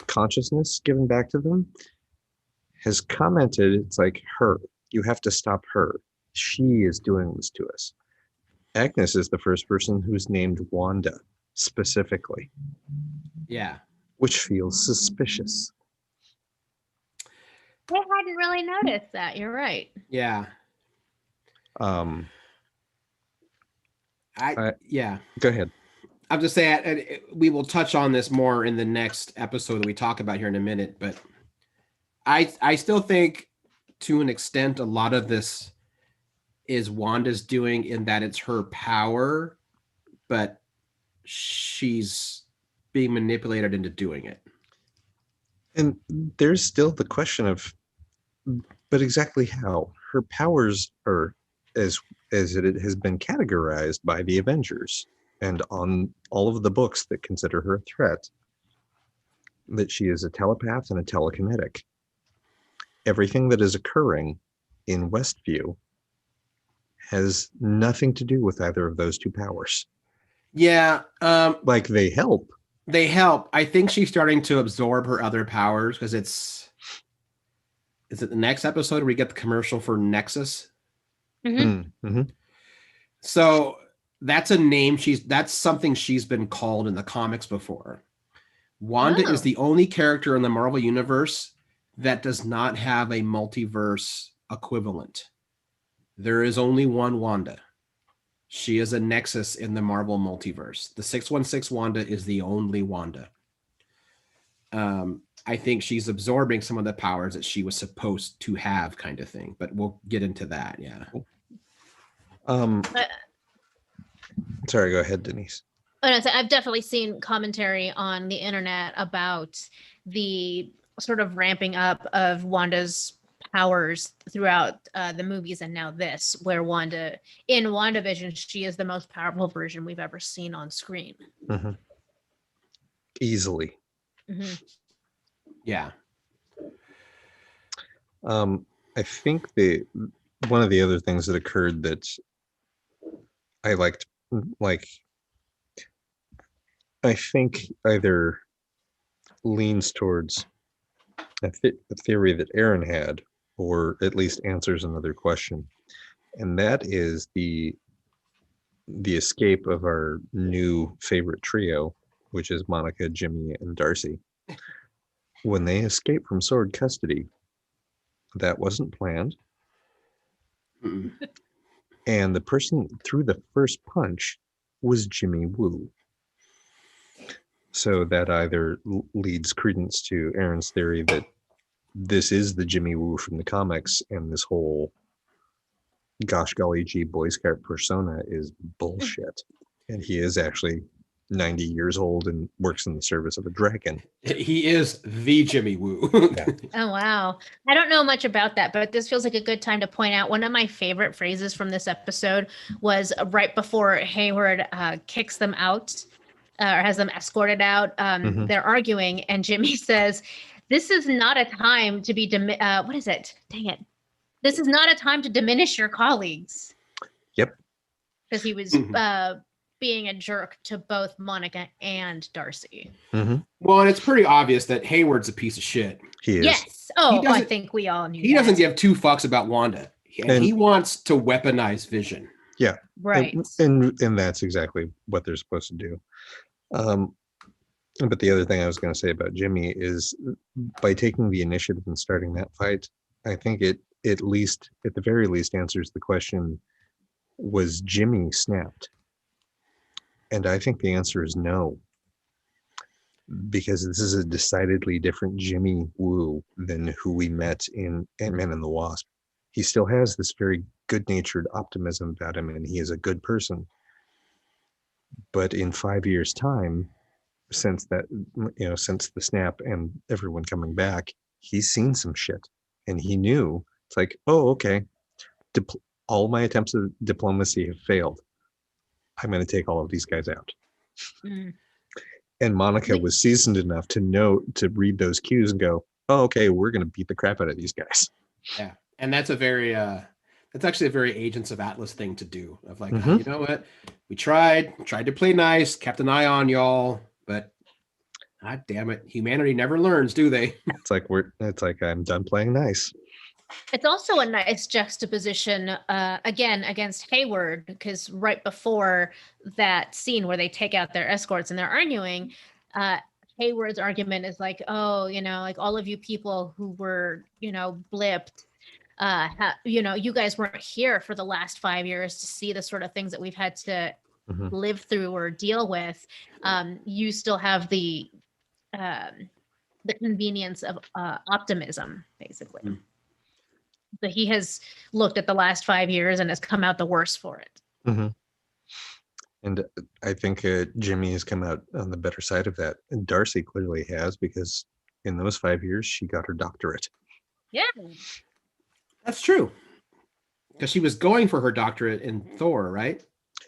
consciousness given back to them has commented, it's like, her, you have to stop her. She is doing this to us. Agnes is the first person who's named Wanda specifically. Yeah. Which feels suspicious. I hadn't really noticed that. You're right. Yeah. Yeah. Go ahead. I'm just saying, we will touch on this more in the next episode that we talk about here in a minute, but I still think to an extent a lot of this is Wanda's doing, in that it's her power, but she's being manipulated into doing it. And there's still the question of, but exactly how? Her powers are, as it has been categorized by the Avengers and on all of the books that consider her a threat, that she is a telepath and a telekinetic. Everything that is occurring in Westview has nothing to do with either of those two powers. Yeah. Like they help. They help. I think she's starting to absorb her other powers, because is it the next episode where we get the commercial for Nexus? Mm-hmm. Mm-hmm. So that's a name that's something she's been called in the comics before. Wanda is the only character in the Marvel universe that does not have a multiverse equivalent. There is only one Wanda. She is a nexus in the Marvel multiverse. The 616 Wanda is the only Wanda. I think she's absorbing some of the powers that she was supposed to have, kind of thing. But we'll get into that. Yeah. Sorry, go ahead, Denise. I've definitely seen commentary on the internet about the sort of ramping up of Wanda's powers throughout the movies and now this, where in WandaVision, she is the most powerful version we've ever seen on screen. Mm-hmm. Easily. Mm-hmm. Yeah. I think one of the other things that occurred that I liked, I think either leans towards a theory that Aaron had, or at least answers another question, and that is the escape of our new favorite trio, which is Monica, Jimmy, and Darcy. When they escape from Sword custody, that wasn't planned. Mm-mm. And the person threw the first punch was Jimmy Woo. So that either leads credence to Aaron's theory that this is the Jimmy Woo from the comics, and this whole gosh golly gee Boy Scout persona is bullshit. And he is actually 90 years old and works in the service of a dragon. He is the Jimmy Woo. Yeah. Oh, wow. I don't know much about that, but this feels like a good time to point out one of my favorite phrases from this episode was right before Hayward kicks them out or has them escorted out. They're arguing, and Jimmy says, "This is not a time to be, what is it? Dang it. This is not a time to diminish your colleagues." Yep. Because he was being a jerk to both Monica and Darcy. Mm-hmm. Well, and it's pretty obvious that Hayward's a piece of shit. He is. Yes. Oh, I think we all knew He doesn't give two fucks about Wanda. And he wants to weaponize Vision. Yeah. Right. And that's exactly what they're supposed to do. But the other thing I was going to say about Jimmy is by taking the initiative and starting that fight, I think it at the very least answers the question, was Jimmy snapped? And I think the answer is no, because this is a decidedly different Jimmy Woo than who we met in Ant-Man and the Wasp. He still has this very good-natured optimism about him, and he is a good person. But in 5 years' time, since the snap and everyone coming back, he's seen some shit, and he knew it's like, oh, okay, all my attempts at diplomacy have failed. I'm going to take all of these guys out. And Monica was seasoned enough to read those cues and go, oh, okay, we're going to beat the crap out of these guys. Yeah. And that's actually a very Agents of Atlas thing to do, of like, you know what? We tried to play nice, kept an eye on y'all, but god damn it, humanity never learns, do they? It's like I'm done playing nice. It's also a nice juxtaposition, again, against Hayward, because right before that scene where they take out their escorts and they're arguing, Hayward's argument is like, oh, like all of you people who were, blipped, you guys weren't here for the last 5 years to see the sort of things that we've had to live through or deal with. You still have the convenience of optimism, basically. But he has looked at the last 5 years and has come out the worse for it. And I think Jimmy has come out on the better side of that. And Darcy clearly has, because in those 5 years, she got her doctorate. Yeah. That's true. Because she was going for her doctorate in Thor, right?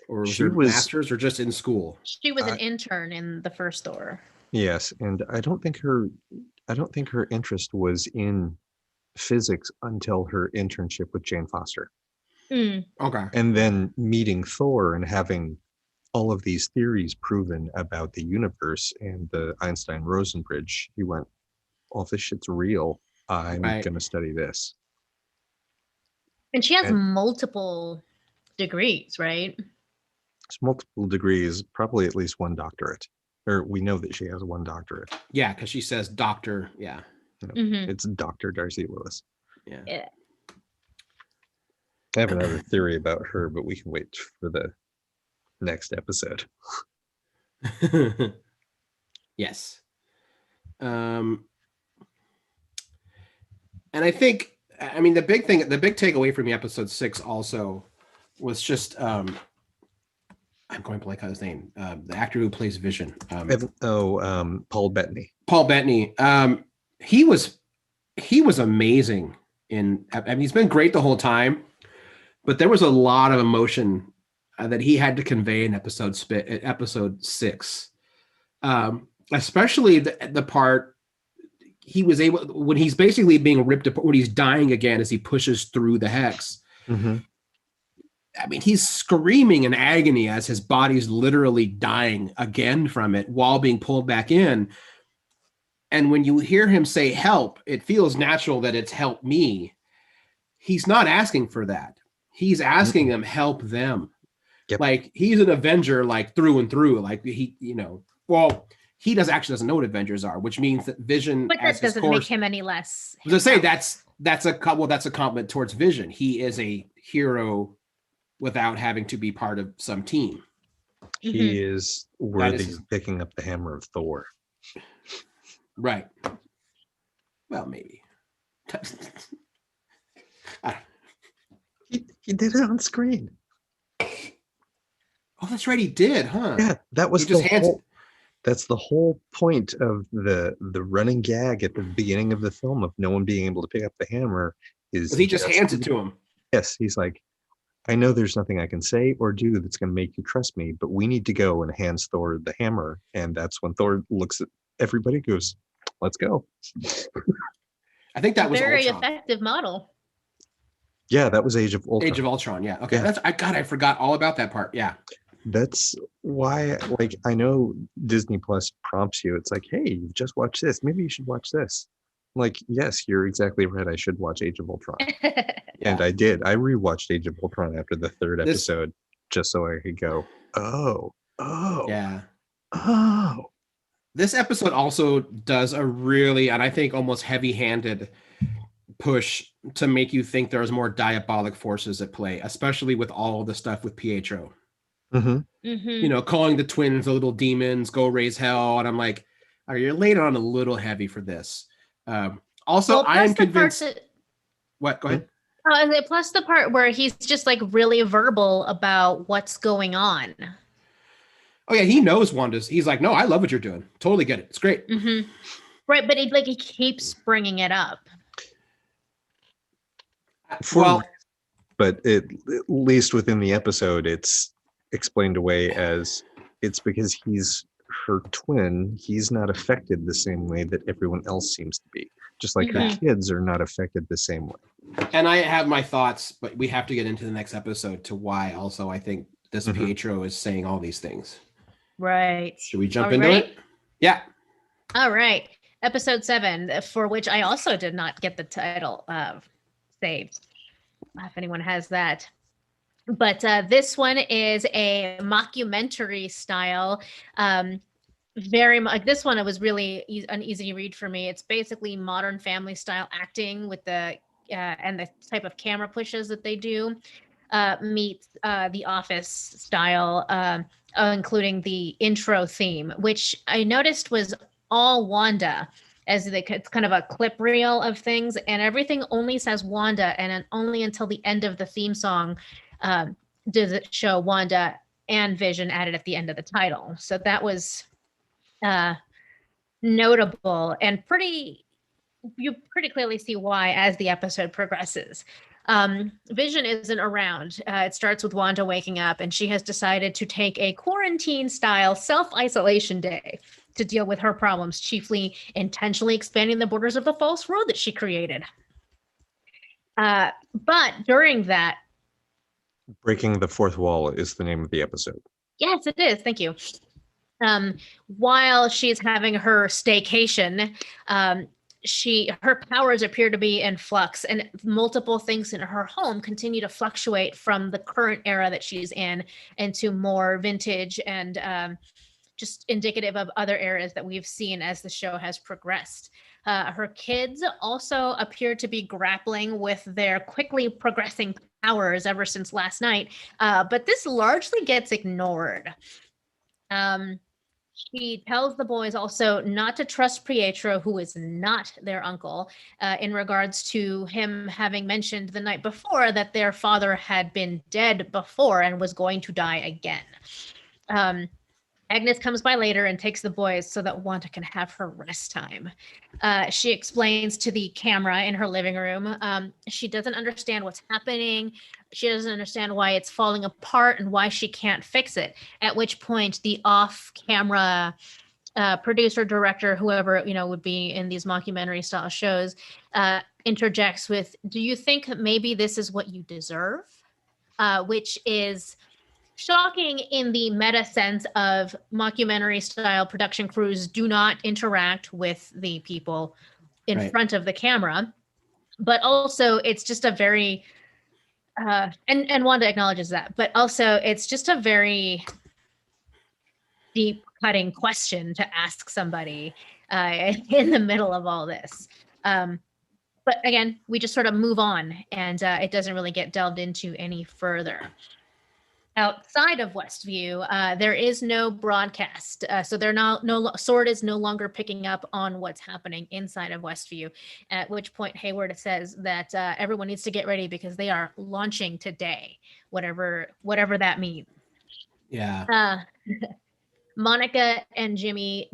Or was her master's, or just in school? She was an intern in the first Thor. Yes, and I don't think her interest was in physics until her internship with Jane Foster. Okay. And then meeting Thor and having all of these theories proven about the universe and the Einstein-Rosen bridge, he went, oh, if this shit's real, I'm going to study this. And she has multiple degrees, right? It's multiple degrees, probably at least one doctorate. Or we know that she has one doctorate. Yeah, because she says doctor. Yeah. It's Dr. Darcy Lewis. Yeah. I have another theory about her, but we can wait for the next episode. Yes. And I think, I mean, the big takeaway from the episode 6 also was just, I'm going blank on his name, the actor who plays Vision. Paul Bettany. Paul Bettany. He was amazing I mean, he's been great the whole time, but there was a lot of emotion that he had to convey in episode 6. Especially the part he was able, when he's basically being ripped apart, when he's dying again as he pushes through the hex. Mm-hmm. I mean, he's screaming in agony as his body's literally dying again from it while being pulled back in. And when you hear him say help, it feels natural that it's help me. He's not asking for that. He's asking them help them. Yep. Like, he's an Avenger, like, through and through. Like, he doesn't know what Avengers are, which means that Vision, But that doesn't make him any less. I was gonna say that's a compliment towards Vision. He is a hero without having to be part of some team. He is worthy of picking up the hammer of Thor. Right. Well, maybe. He did it on screen. Oh, that's right. He did, huh? Yeah, that was just that's the whole point of the running gag at the beginning of the film of no one being able to pick up the hammer is he just hands it to him. Yes, he's like, I know there's nothing I can say or do that's going to make you trust me, but we need to go, and hands Thor the hammer. And that's when Thor looks at everybody, goes, let's go. I think that was very Ultron. effective model. Yeah, that was Age of Ultron. Age of Ultron, yeah. Okay, Yeah. I forgot all about that part. Yeah. That's why, like, I know Disney Plus prompts you. It's like, hey, you've just watched this. Maybe you should watch this. Like, yes, you're exactly right. I should watch Age of Ultron. And I did. I rewatched Age of Ultron after the third episode just so I could go, oh. Yeah. Oh. This episode also does a really, and I think almost heavy-handed push to make you think there's more diabolic forces at play, especially with all the stuff with Pietro. Mm-hmm. Mm-hmm. You know, calling the twins the little demons, go raise hell. And I'm like, oh, you're laying on a little heavy for this. Also, I am convinced. What? Go ahead. Plus the part where he's just like really verbal about what's going on. Oh yeah, he knows Wanda's. He's like, no, I love what you're doing. Totally get it. It's great. Mm-hmm. Right, but he keeps bringing it up. But at least within the episode, it's explained away as it's because he's her twin. He's not affected the same way that everyone else seems to be. Just like her kids are not affected the same way. And I have my thoughts, but we have to get into the next episode to why also I think this Pietro is saying all these things. Right. Should we jump into it? Yeah. All right. Episode 7, for which I also did not get the title saved. If anyone has that. But this one is a mockumentary style. Very much. This one, it was really an easy read for me. It's basically Modern Family style acting with the and the type of camera pushes that they do meets The Office style, including the intro theme, which I noticed was all Wanda. It's kind of a clip reel of things, and everything only says Wanda, and only until the end of the theme song does it show Wanda and Vision added at the end of the title. So that was notable and you pretty clearly see why as the episode progresses. Vision isn't around. It starts with Wanda waking up, and she has decided to take a quarantine-style self-isolation day to deal with her problems, chiefly intentionally expanding the borders of the false world that she created. But during that... Breaking the Fourth Wall is the name of the episode. Yes, it is. Thank you. While she's having her staycation, her powers appear to be in flux, and multiple things in her home continue to fluctuate from the current era that she's in into more vintage and just indicative of other eras that we've seen as the show has progressed. Her kids also appear to be grappling with their quickly progressing powers ever since last night, but this largely gets ignored. She tells the boys also not to trust Pietro, who is not their uncle, in regards to him having mentioned the night before that their father had been dead before and was going to die again. Agnes comes by later and takes the boys so that Wanda can have her rest time. She explains to the camera in her living room. She doesn't understand what's happening. She doesn't understand why it's falling apart and why she can't fix it. At which point, the off-camera producer, director, whoever would be in these mockumentary style shows, interjects with, "Do you think that maybe this is what you deserve?" Which is shocking in the meta sense of mockumentary style production crews do not interact with the people in Right. front of the camera, but also it's just a very and Wanda acknowledges that, but also it's just a very deep cutting question to ask somebody in the middle of all this. But again, we just sort of move on, and it doesn't really get delved into any further. Outside of Westview, there is no broadcast, so Sword is no longer picking up on what's happening inside of Westview. At which point, Hayward says that everyone needs to get ready because they are launching today, whatever that means. Yeah. Monica and Jimmy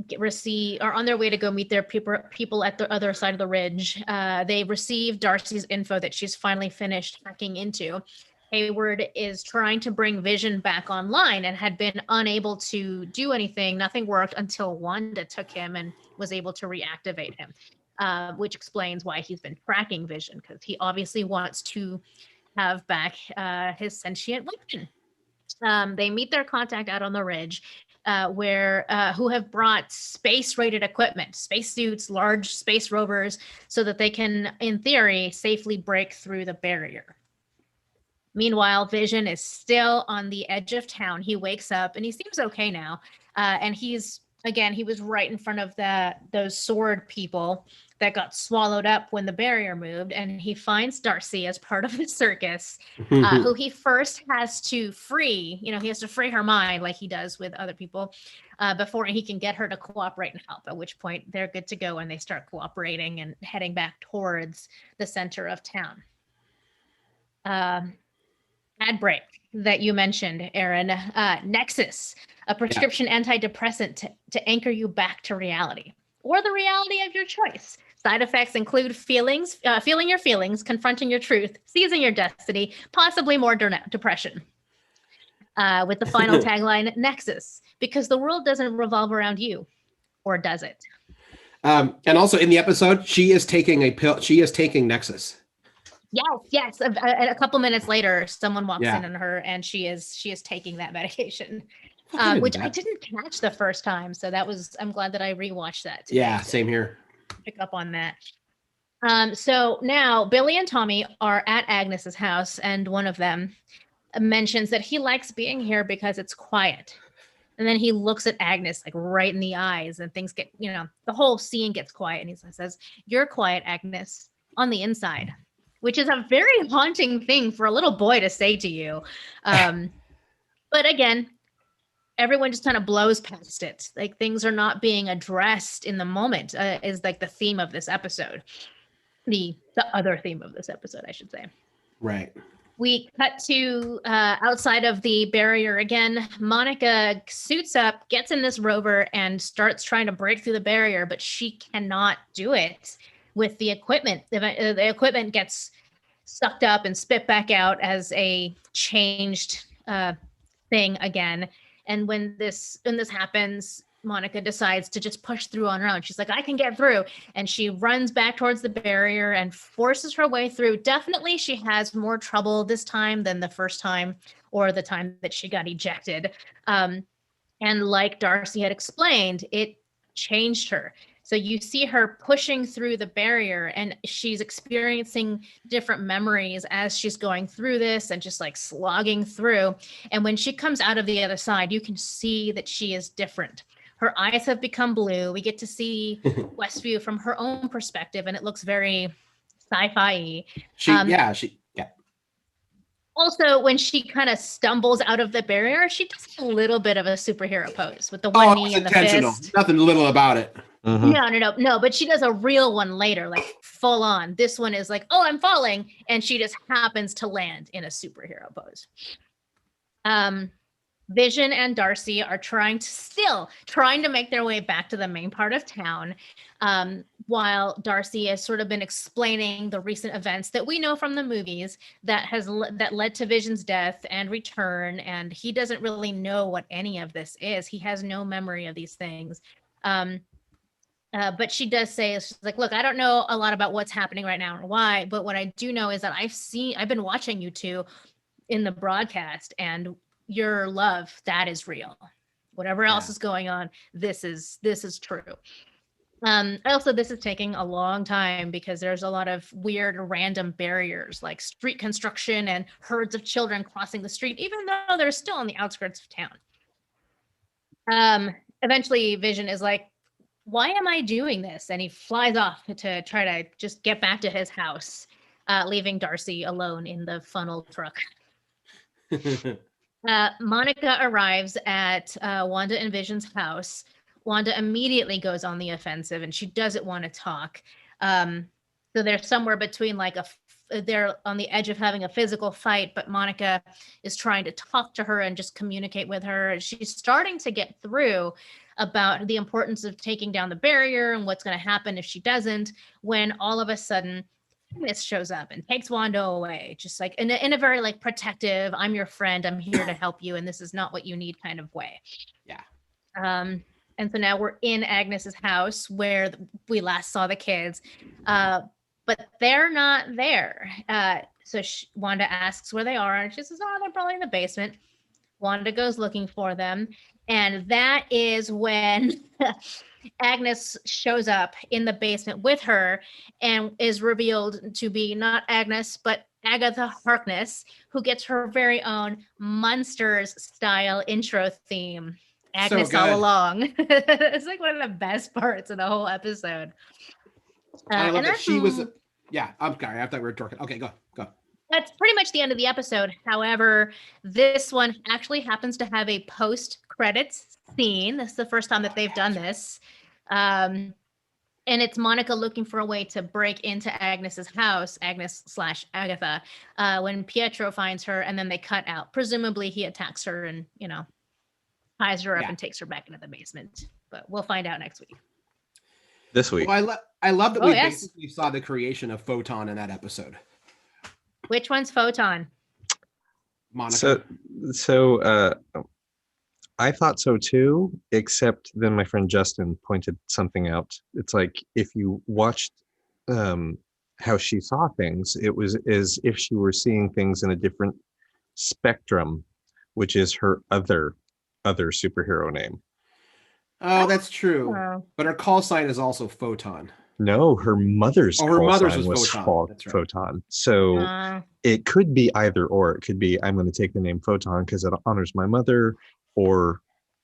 are on their way to go meet their people at the other side of the ridge. They receive Darcy's info that she's finally finished hacking into. Hayward is trying to bring Vision back online and had been unable to do anything. Nothing worked until Wanda took him and was able to reactivate him, which explains why he's been tracking Vision, because he obviously wants to have back his sentient weapon. They meet their contact out on the ridge, who have brought space-rated equipment, spacesuits, large space rovers, so that they can, in theory, safely break through the barrier. Meanwhile, Vision is still on the edge of town. He wakes up and he seems okay now. And he was right in front of those sword people that got swallowed up when the barrier moved. And he finds Darcy as part of his circus, who he first has to free. He has to free her mind like he does with other people before he can get her to cooperate and help, at which point they're good to go and they start cooperating and heading back towards the center of town. Ad break that you mentioned, Aaron. Nexus, a prescription antidepressant to anchor you back to reality, or the reality of your choice. Side effects include feeling your feelings, confronting your truth, seizing your destiny, possibly more depression. With the final tagline, Nexus, because the world doesn't revolve around you, or does it? And also in the episode, she is taking a pill. She is taking Nexus. Yes. A couple minutes later, someone walks in on her, and she is taking that medication, which I didn't catch the first time. So I'm glad that I rewatched that today. Same here. Pick up on that. So now Billy and Tommy are at Agnes's house, and one of them mentions that he likes being here because it's quiet. And then he looks at Agnes like right in the eyes, and things get, the whole scene gets quiet, and he says, "You're quiet, Agnes, on the inside." Which is a very haunting thing for a little boy to say to you. But again, everyone just kind of blows past it. Like, things are not being addressed in the moment, is like the theme of this episode. The other theme of this episode, I should say. Right. We cut to outside of the barrier again. Monica suits up, gets in this rover, and starts trying to break through the barrier, but she cannot do it with the equipment. The equipment gets sucked up and spit back out as a changed thing again. And when this happens, Monica decides to just push through on her own. She's like, "I can get through." And she runs back towards the barrier and forces her way through. Definitely she has more trouble this time than the first time or the time that she got ejected. And like Darcy had explained, it changed her. So you see her pushing through the barrier, and she's experiencing different memories as she's going through this and just like slogging through. And when she comes out of the other side, you can see that she is different. Her eyes have become blue. We get to see Westview from her own perspective, and it looks very sci-fi. Yeah. Also, when she kind of stumbles out of the barrier, she does a little bit of a superhero pose with the one knee and the fist. Nothing little about it. Mhm. No, but she does a real one later, like full on. This one is like, oh, I'm falling, and she just happens to land in a superhero pose. Vision and Darcy are trying to make their way back to the main part of town, while Darcy has sort of been explaining the recent events that we know from the movies that led to Vision's death and return, and he doesn't really know what any of this is. He has no memory of these things. But she does say, she's like, look, I don't know a lot about what's happening right now or why, but what I do know is that I've been watching you two in the broadcast, and your love, that is real. Whatever else is going on, this is true. Also, this is taking a long time because there's a lot of weird random barriers like street construction and herds of children crossing the street, even though they're still on the outskirts of town. Eventually Vision is like, why am I doing this? And he flies off to try to just get back to his house, leaving Darcy alone in the funnel truck. Monica arrives at Wanda and Vision's house. Wanda immediately goes on the offensive, and she doesn't want to talk. So they're somewhere between they're on the edge of having a physical fight, but Monica is trying to talk to her and just communicate with her. She's starting to get through about the importance of taking down the barrier and what's going to happen if she doesn't, when all of a sudden Agnes shows up and takes Wanda away, just like in a very like protective, I'm your friend, I'm here to help you, and this is not what you need kind of way. Yeah. And so now we're in Agnes's house where we last saw the kids, but they're not there. So Wanda asks where they are, and she says, oh, they're probably in the basement. Wanda goes looking for them, and that is when Agnes shows up in the basement with her and is revealed to be not Agnes, but Agatha Harkness, who gets her very own Munsters style intro theme. Agnes all along. It's like one of the best parts of the whole episode. I love that she was. Yeah, I'm sorry. I thought we were talking. Okay, go. That's pretty much the end of the episode. However, this one actually happens to have a post-credits scene. This is the first time that they've done this. And it's Monica looking for a way to break into Agnes's house, Agnes/Agatha, when Pietro finds her, and then they cut out. Presumably he attacks her and, ties her up and takes her back into the basement. But we'll find out next week. This week. Well, I love that we basically saw the creation of Photon in that episode. Which one's Photon? Monica. So I thought so too, except then my friend Justin pointed something out. It's like if you watched how she saw things, it was as if she were seeing things in a different spectrum, which is her other superhero name. Oh, that's true. But her call sign is also Photon. No, her mother's call sign was Photon. That's right. Photon. So it could be either or. It could be I'm going to take the name Photon because it honors my mother, or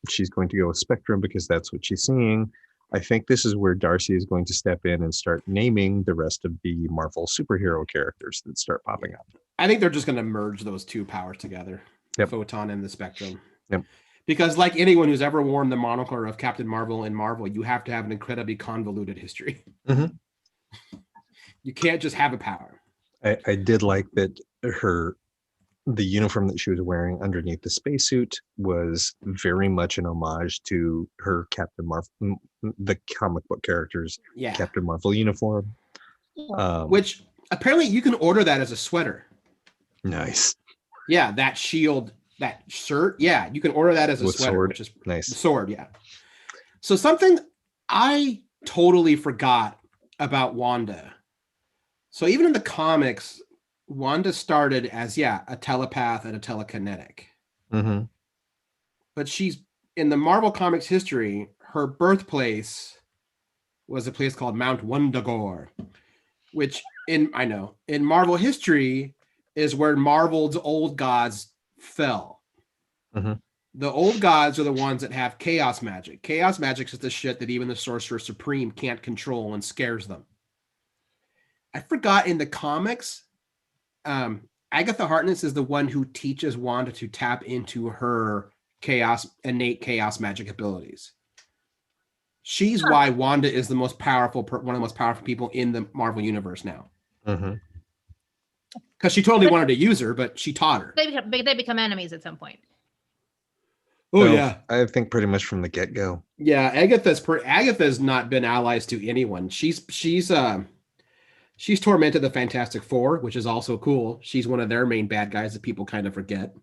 she's going to go with Spectrum because that's what she's seeing. I think this is where Darcy is going to step in and start naming the rest of the Marvel superhero characters that start popping up. I think they're just going to merge those two powers together. Yep. Photon and the Spectrum. Yep. Because like anyone who's ever worn the moniker of Captain Marvel in Marvel, you have to have an incredibly convoluted history. Mm-hmm. You can't just have a power. I did like that the uniform that she was wearing underneath the spacesuit was very much an homage to her Captain Marvel, the comic book characters, Captain Marvel uniform. Which apparently you can order that as a sweater. Nice. Yeah, that shield, that shirt. Yeah, you can order that as a sweater, sword. Which is nice. Sword, yeah. So something I totally forgot about Wanda. So even in the comics, Wanda started as, a telepath and a telekinetic. Mm-hmm. But she's, in the Marvel Comics history, her birthplace was a place called Mount Wundagore, which in Marvel history is where Marvel's old gods fell. Mm-hmm. The old gods are the ones that have chaos magic. Chaos magic is the shit that even the Sorcerer Supreme can't control and scares them. I forgot in the comics, Agatha Harkness is the one who teaches Wanda to tap into her innate chaos magic abilities. She's why Wanda is the most powerful, one of the most powerful people in the Marvel universe now. Because she totally wanted to use her, but she taught her. They become enemies at some point. Oh No, yeah, I think pretty much from the get-go. yeah. Agatha's not been allies to anyone. She's tormented the Fantastic Four, which is also cool. She's one of their main bad guys that people kind of forget.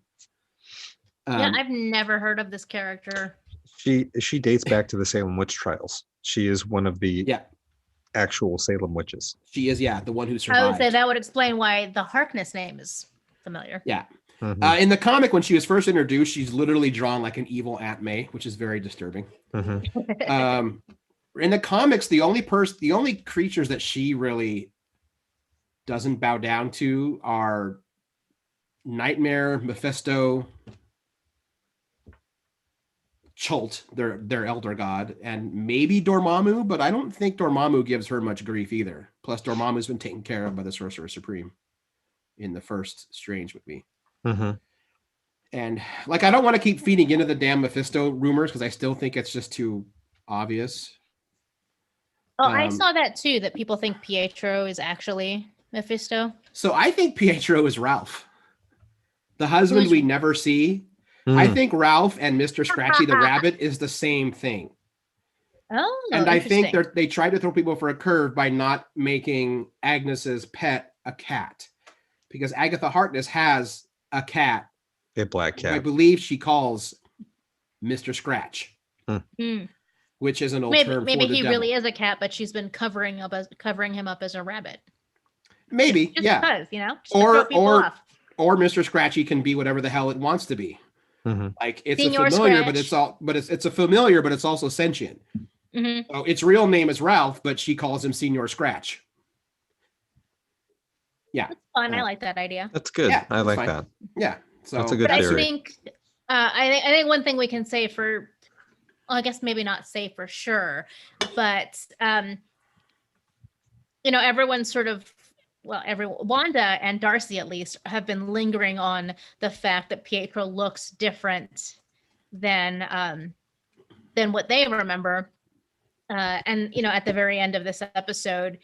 Yeah, I've never heard of this character. She dates back to the Salem witch trials. She is one of the actual Salem witches. She is, the one who survived. I would say that would explain why the Harkness name is familiar. Yeah. In the comic, when she was first introduced, she's literally drawn like an evil Aunt May, which is very disturbing. In the comics, the only creatures that she really doesn't bow down to are Nightmare, Mephisto, Chult, their elder god, and maybe Dormammu, but I don't think Dormammu gives her much grief either. Plus, Dormammu's been taken care of by the Sorcerer Supreme in the first Strange movie. And like, I don't want to keep feeding into the damn Mephisto rumors because I still think it's just too obvious. Oh, I saw that too, that people think Pietro is actually Mephisto. So I think Pietro is Ralph, the husband we never see. I think Ralph and Mr. Scratchy the Rabbit is the same thing. Oh, and I think they tried to throw people for a curve by not making Agnes's pet a cat, because Agatha Harkness has a cat, a black cat. I believe she calls Mr. Scratch, which is an old term. Maybe for the he devil. really is a cat, but she's been covering him up as a rabbit. Maybe, just yeah. Because, or Mr. Scratchy can be whatever the hell it wants to be. Like it's Senior a familiar, Scratch. but it's a familiar, but it's also sentient. So its real name is Ralph, but she calls him Senior Scratch. Yeah, that's fun. I like that idea. That's good. Yeah, I like fine. that. Yeah, so that's a good But theory. I think one thing we can say for, well, I guess maybe not say for sure, but everyone's sort of, Wanda and Darcy at least have been lingering on the fact that Pietro looks different than what they remember. And at the very end of this episode,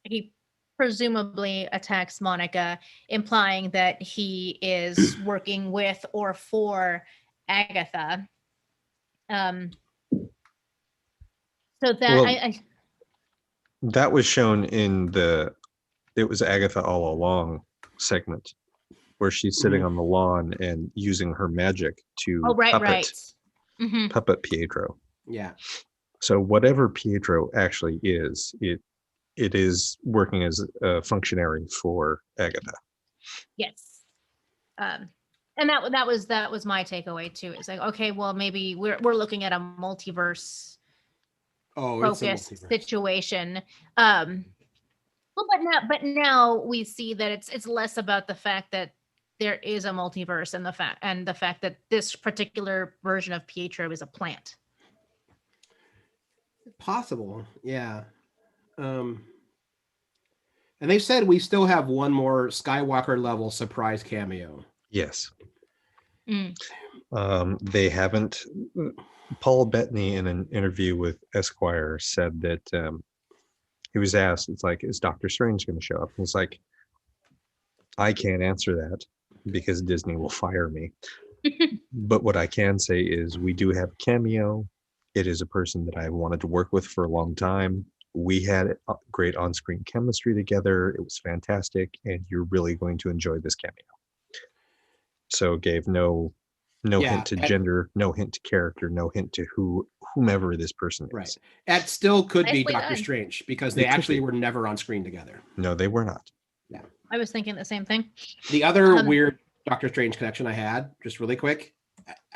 he presumably attacks Monica, implying that he is working with or for Agatha. So that that was shown in It Was Agatha All Along segment, where she's sitting on the lawn and using her magic to puppet Pietro. Yeah. So whatever Pietro actually is, it is working as a functionary for Agatha. Yes. And that was my takeaway too. It's like, okay, well, maybe we're looking at a multiverse focused situation. But now we see that it's less about the fact that there is a multiverse and the fact that this particular version of Pietro is a plant. Possible, yeah. And they said we still have one more Skywalker level surprise cameo. Yes. They haven't. Paul Bettany, in an interview with Esquire, said that he was asked, it's like, is Doctor Strange going to show up? And he's like, I can't answer that because Disney will fire me. But what I can say is we do have a cameo. It is a person that I wanted to work with for a long time. We had great on-screen chemistry together. It was fantastic, and you're really going to enjoy this cameo. So gave no hint to gender, no hint to character, no hint to whomever this person is. Right. That still could be Doctor done. Strange, because they actually were never on screen together. No, they were not. Yeah. I was thinking the same thing. The other weird Doctor Strange connection I had, just really quick,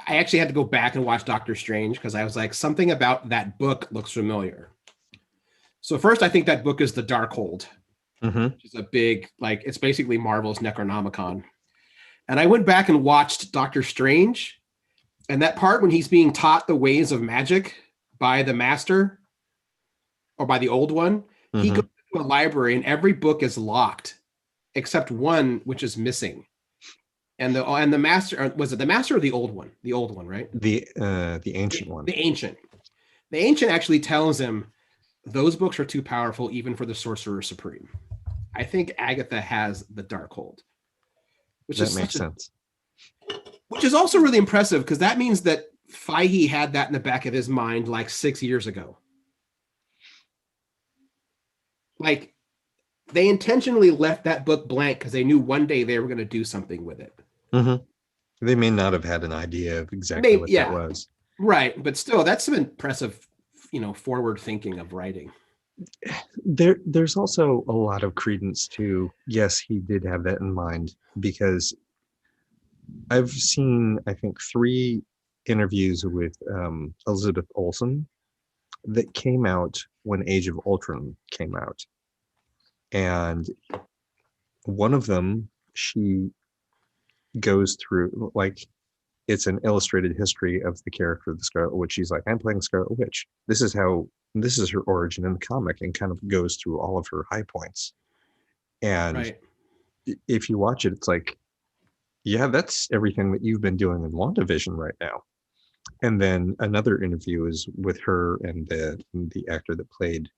I actually had to go back and watch Doctor Strange because I was like, something about that book looks familiar. So first, I think that book is The Darkhold, which is a big, like, it's basically Marvel's Necronomicon. And I went back and watched Doctor Strange, And that part when he's being taught the ways of magic by the master or by the old one, he goes to a library and every book is locked except one which is missing. And the master, was it the master or the old one? The old one, right? The ancient one. The ancient. The ancient actually tells him those books are too powerful even for the Sorcerer Supreme. I think Agatha has the Darkhold. That makes sense. Which is also really impressive because that means that Fahey had that in the back of his mind like 6 years ago. Like they intentionally left that book blank because they knew one day they were going to do something with it. They may not have had an idea of exactly what that was. Right, but still, that's some impressive, forward thinking of writing. There's also a lot of credence to, yes, he did have that in mind, because I've seen, I think, 3 interviews with Elizabeth Olsen that came out when Age of Ultron came out. And one of them, she goes through, like, it's an illustrated history of the character of the Scarlet Witch. She's like, I'm playing Scarlet Witch. This is her origin in the comic, and kind of goes through all of her high points. And if you watch it, it's like, yeah, that's everything that you've been doing in WandaVision right now. And then another interview is with her and the actor that played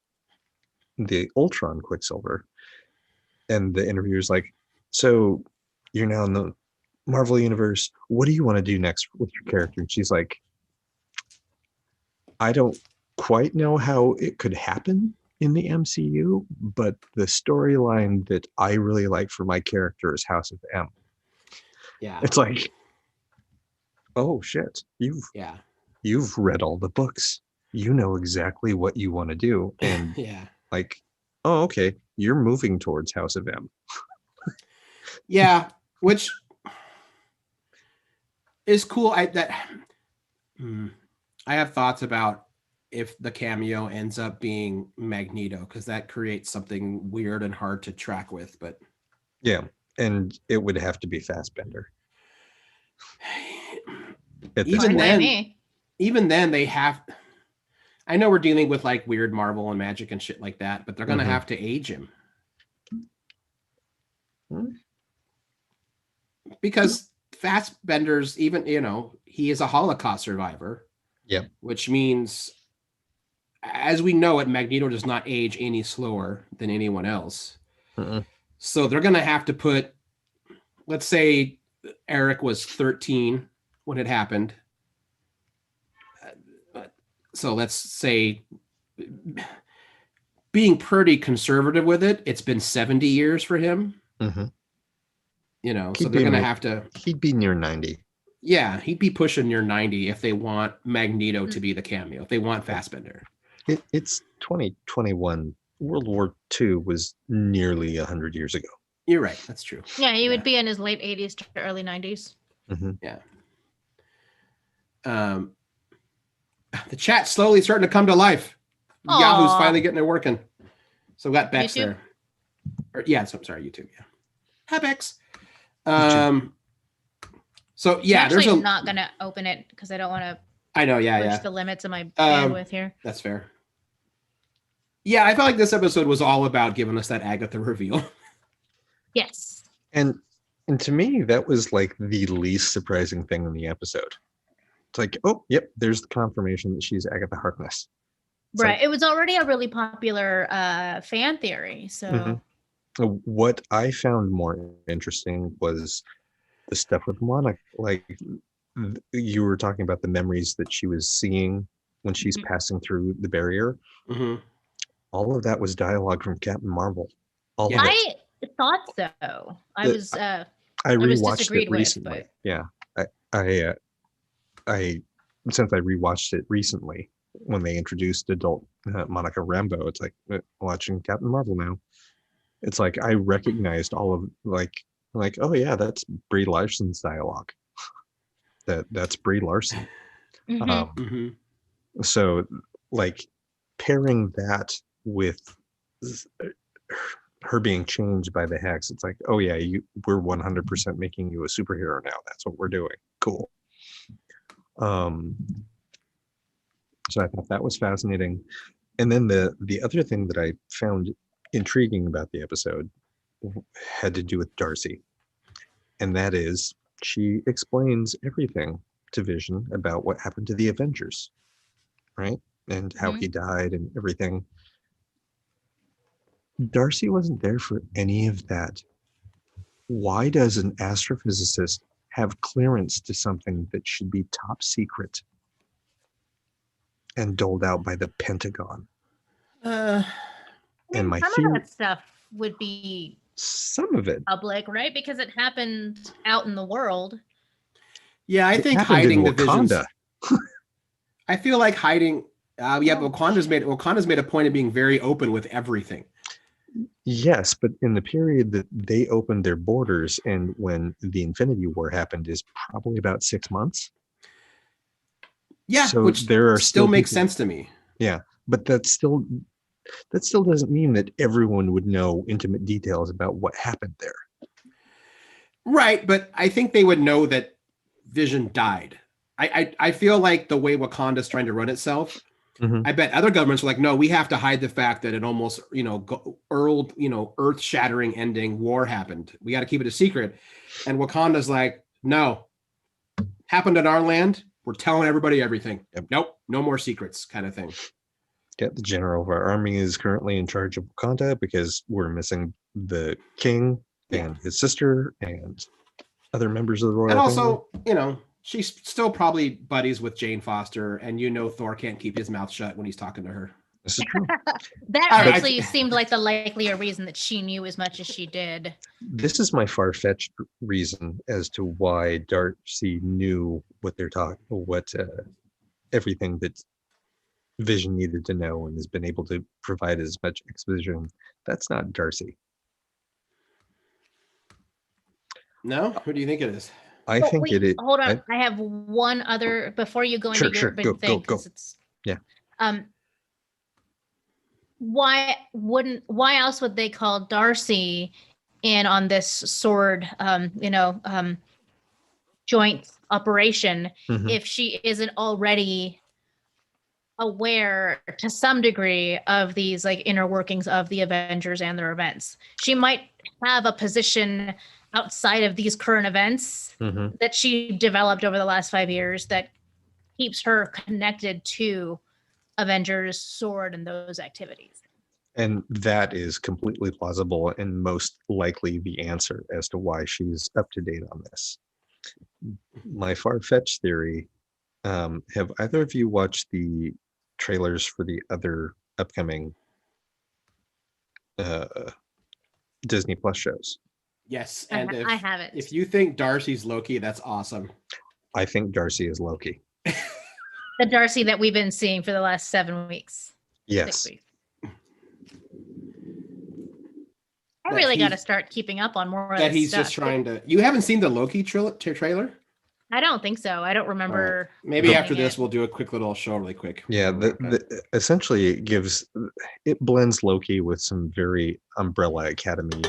the Ultron Quicksilver. And the interviewer's like, so you're now in the Marvel Universe. What do you want to do next with your character? And she's like, I don't quite know how it could happen in the MCU, but the storyline that I really like for my character is House of M. Yeah. It's like, oh shit, you've read all the books. You know exactly what you want to do. And like, oh, okay, you're moving towards House of M. Yeah, which is cool. I have thoughts about if the cameo ends up being Magneto, because that creates something weird and hard to track with. But yeah, and it would have to be Fassbender. Even then, they have. I know we're dealing with like weird Marvel and magic and shit like that, but they're gonna have to age him. Because Fassbender's even, he is a Holocaust survivor. Yeah. Which means, as we know it, Magneto does not age any slower than anyone else. So they're going to have to put, let's say Eric was 13 when it happened. So let's say, being pretty conservative with it, it's been 70 years for him. So they're going to have to... He'd be near 90. Yeah, he'd be pushing near 90 if they want Magneto to be the cameo, if they want Fassbender. It's 2021. World War II was nearly 100 years ago. You're right. That's true. Yeah, he would be in his late 80s to early 90s. Yeah. The chat's slowly starting to come to life. Aww. Yahoo's finally getting it working. So we got Bex YouTube? there. I'm sorry, YouTube. Yeah. Hi, Bex. So yeah, I'm actually not gonna open it because I don't want to. I know, push the limits of my bandwidth here. That's fair. Yeah, I felt like this episode was all about giving us that Agatha reveal. Yes. And to me, that was like the least surprising thing in the episode. It's like, oh, yep, there's the confirmation that she's Agatha Harkness. It's Right. like, It was already a really popular fan theory. So what I found more interesting was the stuff with Monica. Like, you were talking about the memories that she was seeing when she's passing through the barrier. All of that was dialogue from Captain Marvel. I thought so. I rewatched it recently. Yeah, I since I rewatched it recently when they introduced adult Monica Rambeau, it's like watching Captain Marvel now. It's like I recognized all of like oh yeah, that's Brie Larson's dialogue. That's Brie Larson. So like pairing that with her being changed by the hex, it's like, oh yeah, we're 100% making you a superhero now. That's what we're doing. Cool. Um, so I thought that was fascinating. And then the other thing that I found intriguing about the episode had to do with Darcy. And that is she explains everything to Vision about what happened to the Avengers, right? And how he died and everything. Darcy wasn't there for any of that. Why does an astrophysicist have clearance to something that should be top secret and doled out by the Pentagon? I And mean, my some of theory, that stuff would be some of it, public, right? Because it happened out in the world. Yeah, I it think happened in hiding the visions. Wakanda. I feel like hiding. Yeah, but Wakanda's made a point of being very open with everything. Yes, but in the period that they opened their borders and when the Infinity War happened is probably about 6 months. Yeah, So which there are still makes people, sense to me. yeah, but that still doesn't mean that everyone would know intimate details about what happened there. Right, but I think they would know that Vision died. I feel like the way Wakanda's trying to run itself, Mhm. I bet other governments are like, no, we have to hide the fact that it almost, earth-shattering ending war happened. We got to keep it a secret. And Wakanda's like, no, happened in our land. We're telling everybody everything. Yep. Nope, no more secrets, kind of thing. Yeah, the general of our army is currently in charge of Wakanda because we're missing the king and his sister and other members of the royal And family. also, she's still probably buddies with Jane Foster, and Thor can't keep his mouth shut when he's talking to her. This is true. That I- actually seemed like the likelier reason that she knew as much as she did. This is my far-fetched reason as to why Darcy knew what they're talking, everything that Vision needed to know and has been able to provide as much exposition. That's not Darcy. No? Who do you think it is? I think wait, it is. Hold on. I have one other before you go into your big thing. Go. It's, Yeah. Why else would they call Darcy in on this sword joint operation Mhm. if she isn't already aware to some degree of these like inner workings of the Avengers and their events? She might have a position outside of these current events Mhm. that she developed over the last 5 years that keeps her connected to Avengers, Sword, and those activities. And that is completely plausible and most likely the answer as to why she's up to date on this. My far-fetched theory, have either of you watched the trailers for the other upcoming Disney Plus shows? Yes. I And haven't. if you think Darcy's Loki, that's awesome. I think Darcy is Loki. The Darcy that we've been seeing for the last 7 weeks. Yes. 6 weeks. I really got to start keeping up on more of that this he's stuff. just trying to. You haven't seen the Loki trailer? I don't think so. I don't remember. Maybe seeing after this, it. we'll do a quick little show really quick. Yeah, essentially it blends Loki with some very Umbrella Academy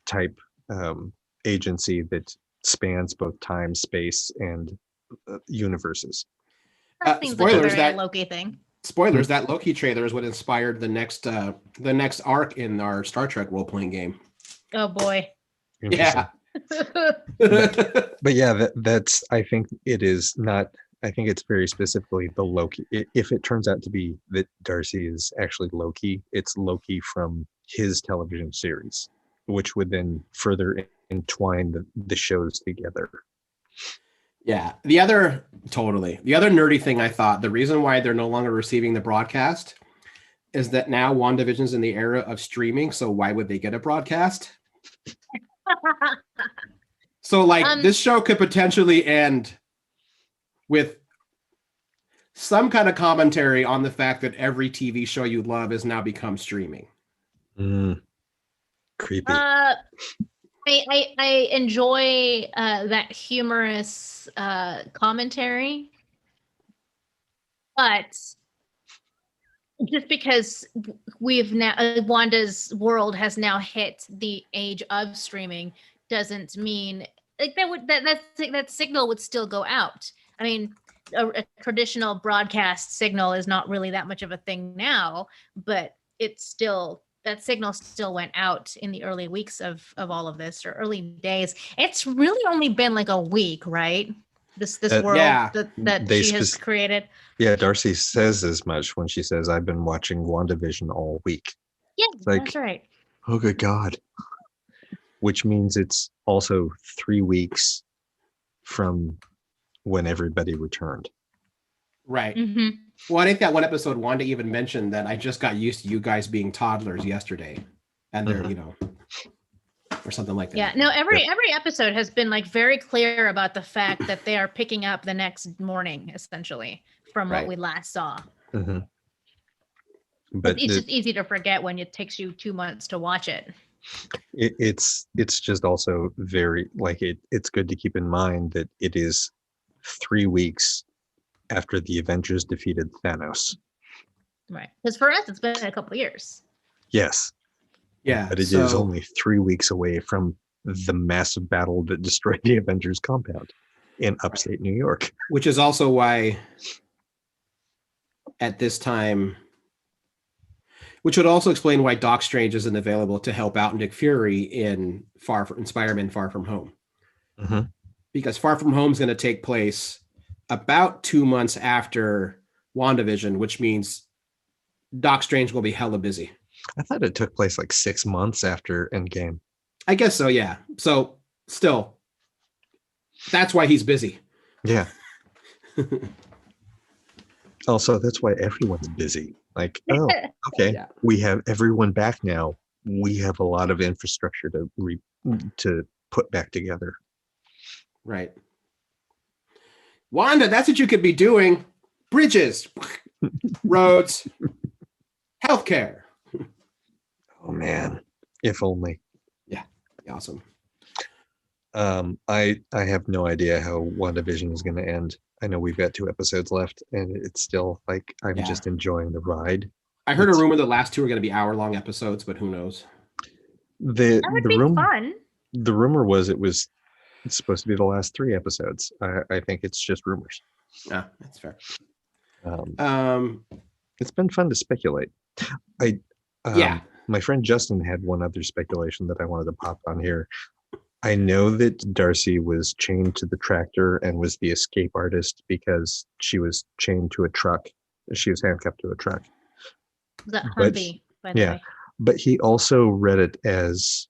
type agency that spans both time, space, and universes. That seems spoilers, like a very that- Loki thing. Spoilers, that Loki trailer is what inspired the next arc in our Star Trek role-playing game. Oh boy. Yeah. But yeah, that's I think it is not. I think it's very specifically the Loki. If it turns out to be that Darcy is actually Loki, it's Loki from his television series, which would then further entwine the shows together. Yeah. The other nerdy thing I thought, the reason why they're no longer receiving the broadcast is that now WandaVision's in the era of streaming. So why would they get a broadcast? So this show could potentially end with some kind of commentary on the fact that every TV show you love has now become streaming. Creepy. I enjoy that humorous commentary, but just because we've now Wanda's world has now hit the age of streaming doesn't mean like that signal would still go out. I mean, a traditional broadcast signal is not really that much of a thing now, but it's still, that signal still went out in the early weeks of all of this, or early days. It's really only been like a week, right? This world Yeah. that They she has created. Yeah, Darcy says as much when she says, "I've been watching WandaVision all week." Yeah, Like, that's right. oh, good God. Which means it's also 3 weeks from when everybody returned. Right. Hmm. Well, I think that one episode Wanda even mentioned that I just got used to you guys being toddlers yesterday, and they're or something like that. Yeah, no, every episode has been like very clear about the fact that they are picking up the next morning, essentially, from what Right. we last saw. Mm-hmm. But It's just easy to forget when it takes you 2 months to watch it. it's just also very it's good to keep in mind that it is 3 weeks after the Avengers defeated Thanos. Right. Because for us, it's been a couple of years. Yes. Yeah. But it is only 3 weeks away from the massive battle that destroyed the Avengers compound in upstate New York. Which is also why at this time, which would also explain why Doc Strange isn't available to help out Nick Fury in Spider-Man Far From Home. Mm-hmm. Because Far From Home is going to take place about 2 months after WandaVision, which means Doc Strange will be hella busy. I thought it took place like 6 months after Endgame. I guess so, yeah. So still, that's why he's busy. Yeah. Also, that's why everyone's busy. Like, oh, okay, Yeah. we have everyone back now. We have a lot of infrastructure to put back together. Right. Wanda, that's what you could be doing. Bridges, roads, healthcare. Oh man, if only. Yeah, awesome. I have no idea how WandaVision is going to end. I know we've got 2 episodes left, and it's still like I'm just enjoying the ride. I heard a rumor the last 2 are going to be hour-long episodes, but who knows? That would be fun. The rumor was it's supposed to be the last 3 episodes. I think it's just rumors. Yeah, that's fair. It's been fun to speculate. My friend Justin had one other speculation that I wanted to pop on here. I know that Darcy was chained to the tractor and was the escape artist because she was chained to a truck. She was handcuffed to a truck. That Humvee, by the way. But he also read it as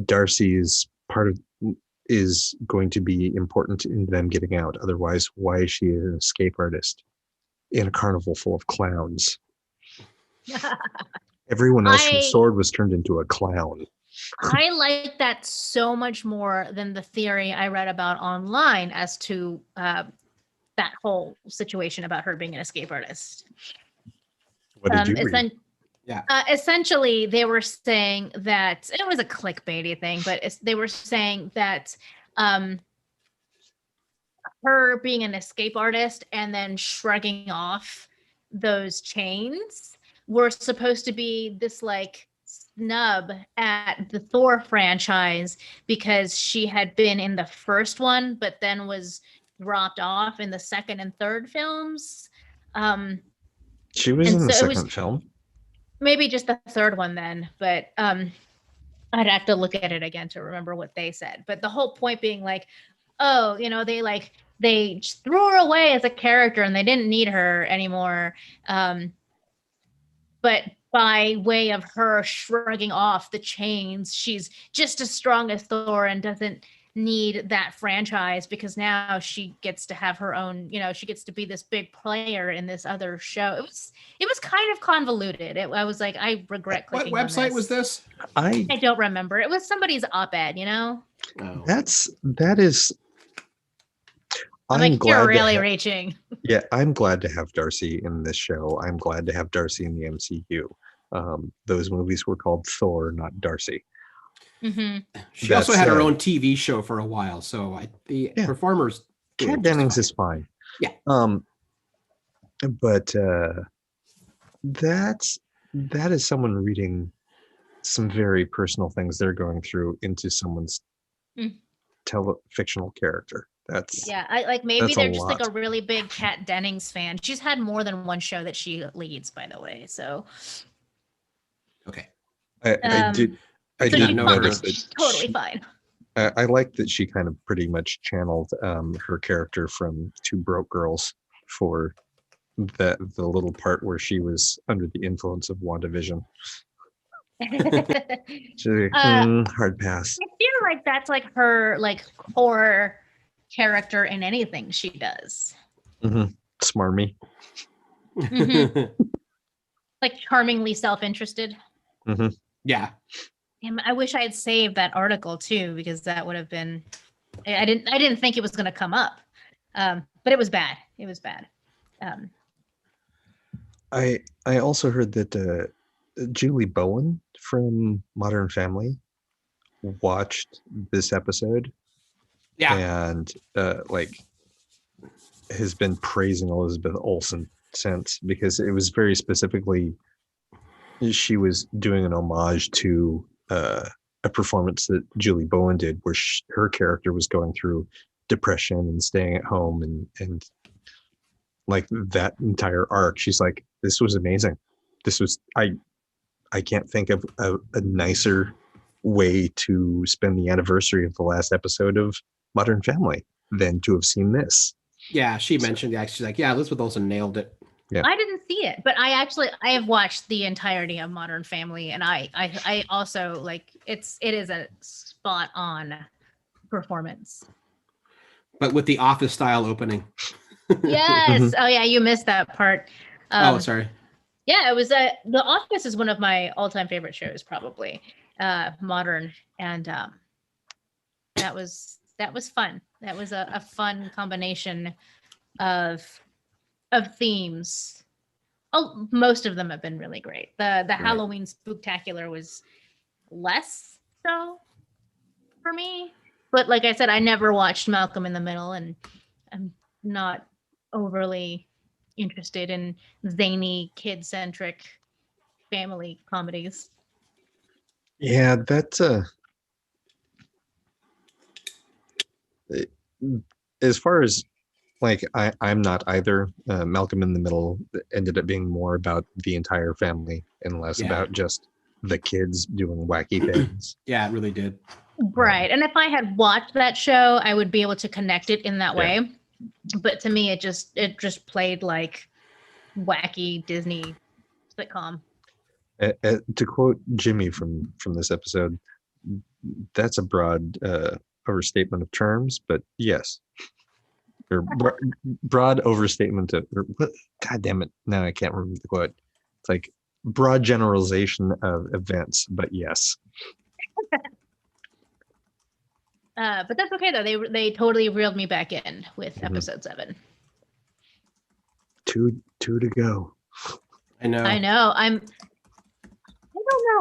Darcy's part of is going to be important in them getting out. Otherwise, why is she an escape artist in a carnival full of clowns? Everyone else from Sword was turned into a clown. I like that so much more than the theory I read about online as to that whole situation about her being an escape artist. What did you read? Essentially, they were saying that it was a clickbaity thing, but they were saying that her being an escape artist and then shrugging off those chains were supposed to be this like snub at the Thor franchise because she had been in the first one, but then was dropped off in the second and third films. She was in the second film. Maybe just the third one then, but I'd have to look at it again to remember what they said. But the whole point being like, oh, they threw her away as a character and they didn't need her anymore. But by way of her shrugging off the chains, she's just as strong as Thor and doesn't need that franchise because now she gets to have her own, she gets to be this big player in this other show. It was kind of convoluted. I was like, I regret clicking What website on was this? I don't remember. It was somebody's op-ed, Oh. That is I'm glad you're really reaching. Yeah, I'm glad to have Darcy in this show. I'm glad to have Darcy in the MCU. Those movies were called Thor, not Darcy. Mm-hmm. She also had her own TV show for a while, so the performers. Kat Dennings is fine. Yeah. But that is someone reading some very personal things they're going through into someone's fictional character. That's Yeah, I like maybe That's a they're just like lot. a really big Kat Dennings fan. She's had more than one show that she leads, by the way. So, Okay. I um, did I I so did not did she's know fine. notice her. that She's totally she, fine. I like that she kind of pretty much channeled her character from Two Broke Girls for the little part where she was under the influence of WandaVision. She's like, I hard pass. feel like that's like her like core character in anything she does. Smarmy. Mhm. Like charmingly self-interested. Yeah. Damn, I wish I had saved that article too, because that would have been. I didn't think it was going to come up, but it was bad. It was bad. Um, I also heard that Julie Bowen from Modern Family watched this episode Yeah. and like has been praising Elizabeth Olsen since, because it was very specifically she was doing an homage to a performance that Julie Bowen did where her character was going through depression and staying at home and like that entire arc. She's like, this was amazing. This was I can't think of a nicer way to spend the anniversary of the last episode of Modern Family than to have seen this. Yeah. She mentioned, yeah, she's like, yeah, Elizabeth Olsen nailed it. Yeah. I didn't see it, but I have watched the entirety of Modern Family, and I also like it is a spot on performance. But with the office style opening. Yes. Oh yeah, you missed that part. Oh, sorry. Yeah, it was The Office is one of my all-time favorite shows, probably. Modern, and that was fun. That was a fun combination of themes. Oh, most of them have been really great. The Halloween Spooktacular was less so for me, but like I said, I never watched Malcolm in the Middle, and I'm not overly interested in zany, kid-centric family comedies. Yeah, that's as far as like I'm not either. Malcolm in the Middle ended up being more about the entire family and less Yeah. about just the kids doing wacky things. Yeah, it really did. Right. And if I had watched that show, I would be able to connect it in that way. But to me, it just played like wacky Disney sitcom. To quote Jimmy from this episode, that's a broad overstatement of terms, but yes. Or broad overstatement of, God damn it, now I can't remember the quote. It's like broad generalization of events, but yes. But that's okay though. They totally reeled me back in with episode 7. Two to go. I know. I know. I don't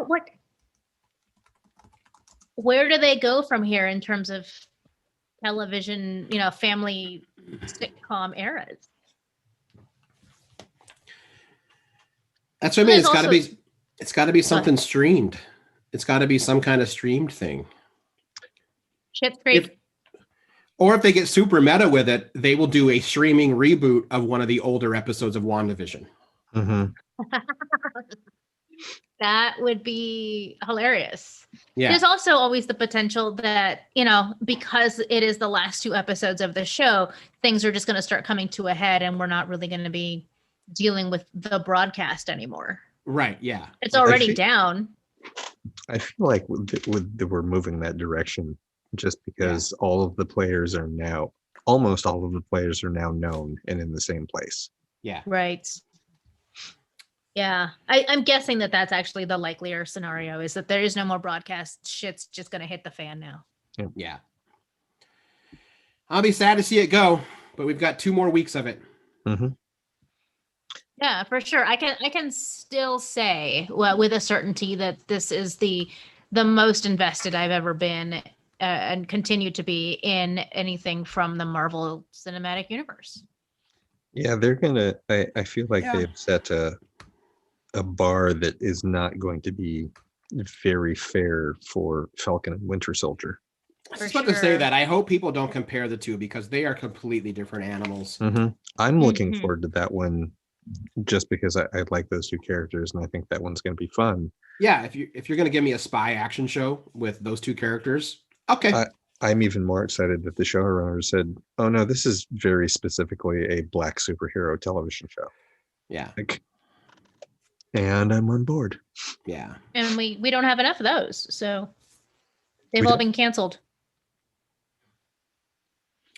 know where do they go from here in terms of television, family sitcom eras. That's what I mean. There's It's got to be something streamed. It's got to be some kind of streamed thing. Schitt's Creek. Or if they get super meta with it, they will do a streaming reboot of one of the older episodes of WandaVision. That would be hilarious. Yeah. There's also always the potential that, because it is the last 2 episodes of the show, things are just going to start coming to a head and we're not really going to be dealing with the broadcast anymore. Right. Yeah. It's already down. I feel like we're moving that direction just because almost all of the players are now known and in the same place. Yeah. Right. Yeah. I'm guessing that's actually the likelier scenario, is that there is no more broadcast. Shit's just going to hit the fan now. Yeah. I'll be sad to see it go, but we've got 2 more weeks of it. Yeah, for sure. I can still say with a certainty that this is the most invested I've ever been and continue to be in anything from the Marvel Cinematic Universe. Yeah, they're gonna. I feel like they've set a bar that is not going to be very fair for Falcon and Winter Soldier. I For was about to say sure. that. I hope people don't compare the two because they are completely different animals. I'm looking Mhm. forward to that one just because I like those two characters and I think that one's going to be fun. Yeah, if you're gonna give me a spy action show with those two characters, okay. I'm even more excited that the showrunner said, "Oh no, this is very specifically a black superhero television show." Yeah, Like, and I'm on board. yeah. And we don't have enough of those, so they've We all don't? been canceled.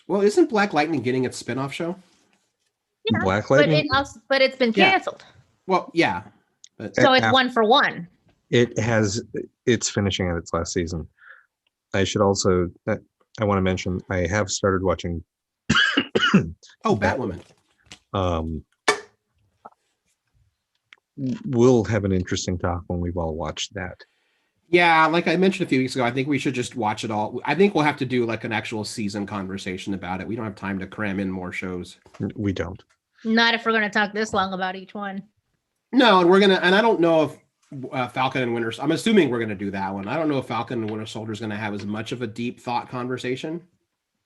Well, isn't Black Lightning getting its spinoff show? Yeah, Black but Lightning. it's been Yeah. canceled. Well, yeah, but So it's Af- 1 for 1. It's finishing out its last season. I should also I want to mention I have started watching oh, Bat- Batwoman. We'll have an interesting talk when we've all watched that. Yeah, like I mentioned a few weeks ago, I think we should just watch it all. I think we'll have to do like an actual season conversation about it. We don't have time to cram in more shows. We don't. Not if we're going to talk this long about each one. No, and I don't know if Falcon and Winter. I'm assuming we're gonna do that one. I don't know if Falcon and Winter Soldier is gonna have as much of a deep thought conversation.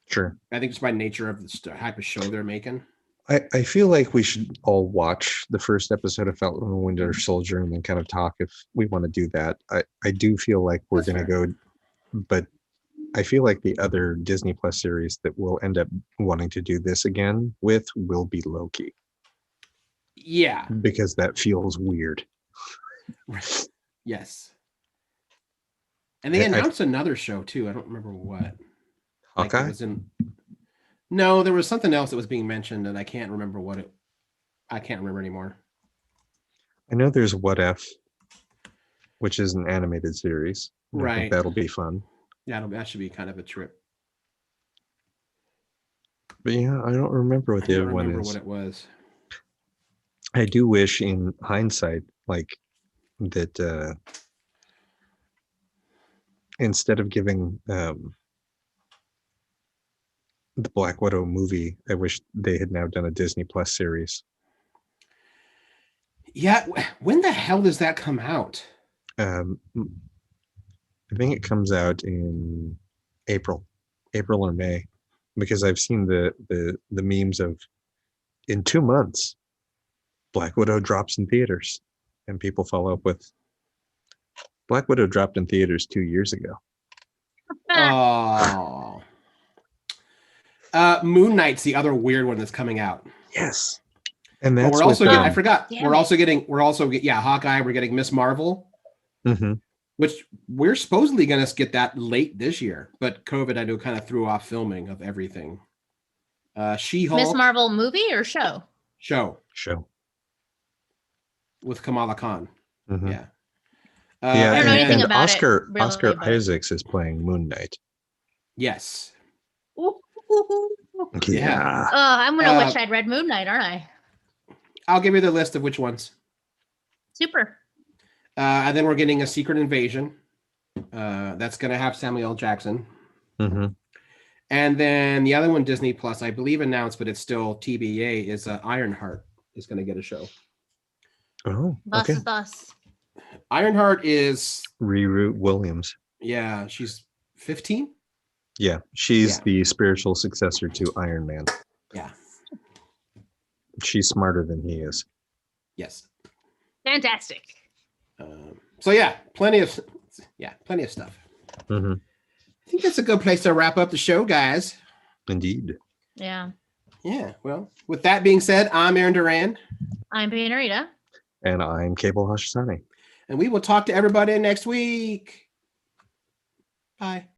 Sure. I think just by nature of the type of show they're making. I feel like we should all watch the first episode of Falcon and Winter Soldier and then kind of talk if we want to do that. I do feel like we're That's going to go, but I feel like the other Disney Plus series that we'll end up wanting to do this again with will be Loki Yeah. because that feels weird. Yes. And they announced another show too. I don't remember what. Like Hawkeye? it was in. No, there was something else that was being mentioned, and I can't remember what it. I can't remember anymore. I know there's What If, which is an animated series. I think Right. that'll be fun. Yeah, that should be kind of a trip. But yeah, I don't remember what I the don't other one remember is. what it was. I do wish in hindsight, like that instead of giving the Black Widow movie, I wish they had now done a Disney Plus series. Yeah, when the hell does that come out? I think it comes out in April or May, because I've seen the memes of in 2 months, Black Widow drops in theaters, and people follow up with Black Widow dropped in theaters 2 years ago. Oh. Moon Knight's the other weird one that's coming out. Yes, and But that's we're also with, getting, I forgot. Damn We're it. also Hawkeye. We're getting Miss Marvel, mhm. which we're supposedly going to get that late this year, but COVID I know kind of threw off filming of everything. She-Hulk Miss Marvel movie or show? show show. with Kamala Khan. Mhm. Yeah. Yeah, I don't know and, anything and about it, Oscar really, Oscar but- Isaacs is playing Moon Knight. Yes. Yeah. I'm going to wish I'd read Moon Knight, aren't I? I'll give you the list of which ones. Super. And then we're getting a Secret Invasion. That's going to have Samuel L. Jackson. Mhm. And then the other one, Disney Plus, I believe announced, but it's still TBA, is Ironheart is going to get a show. Oh, Thus okay. is thus. Ironheart is, Riri Williams. yeah, she's 15. Yeah, she's Yeah. the spiritual successor to Iron Man. Yeah. She's smarter than he is. Yes. Fantastic. So yeah, plenty of stuff. Mhm. I think that's a good place to wrap up the show, guys. Indeed. Yeah. Yeah. Well, with that being said, I'm Aaron Duran, I'm Banarita. And I'm Cable Hashasani. and we will talk to everybody next week. Bye.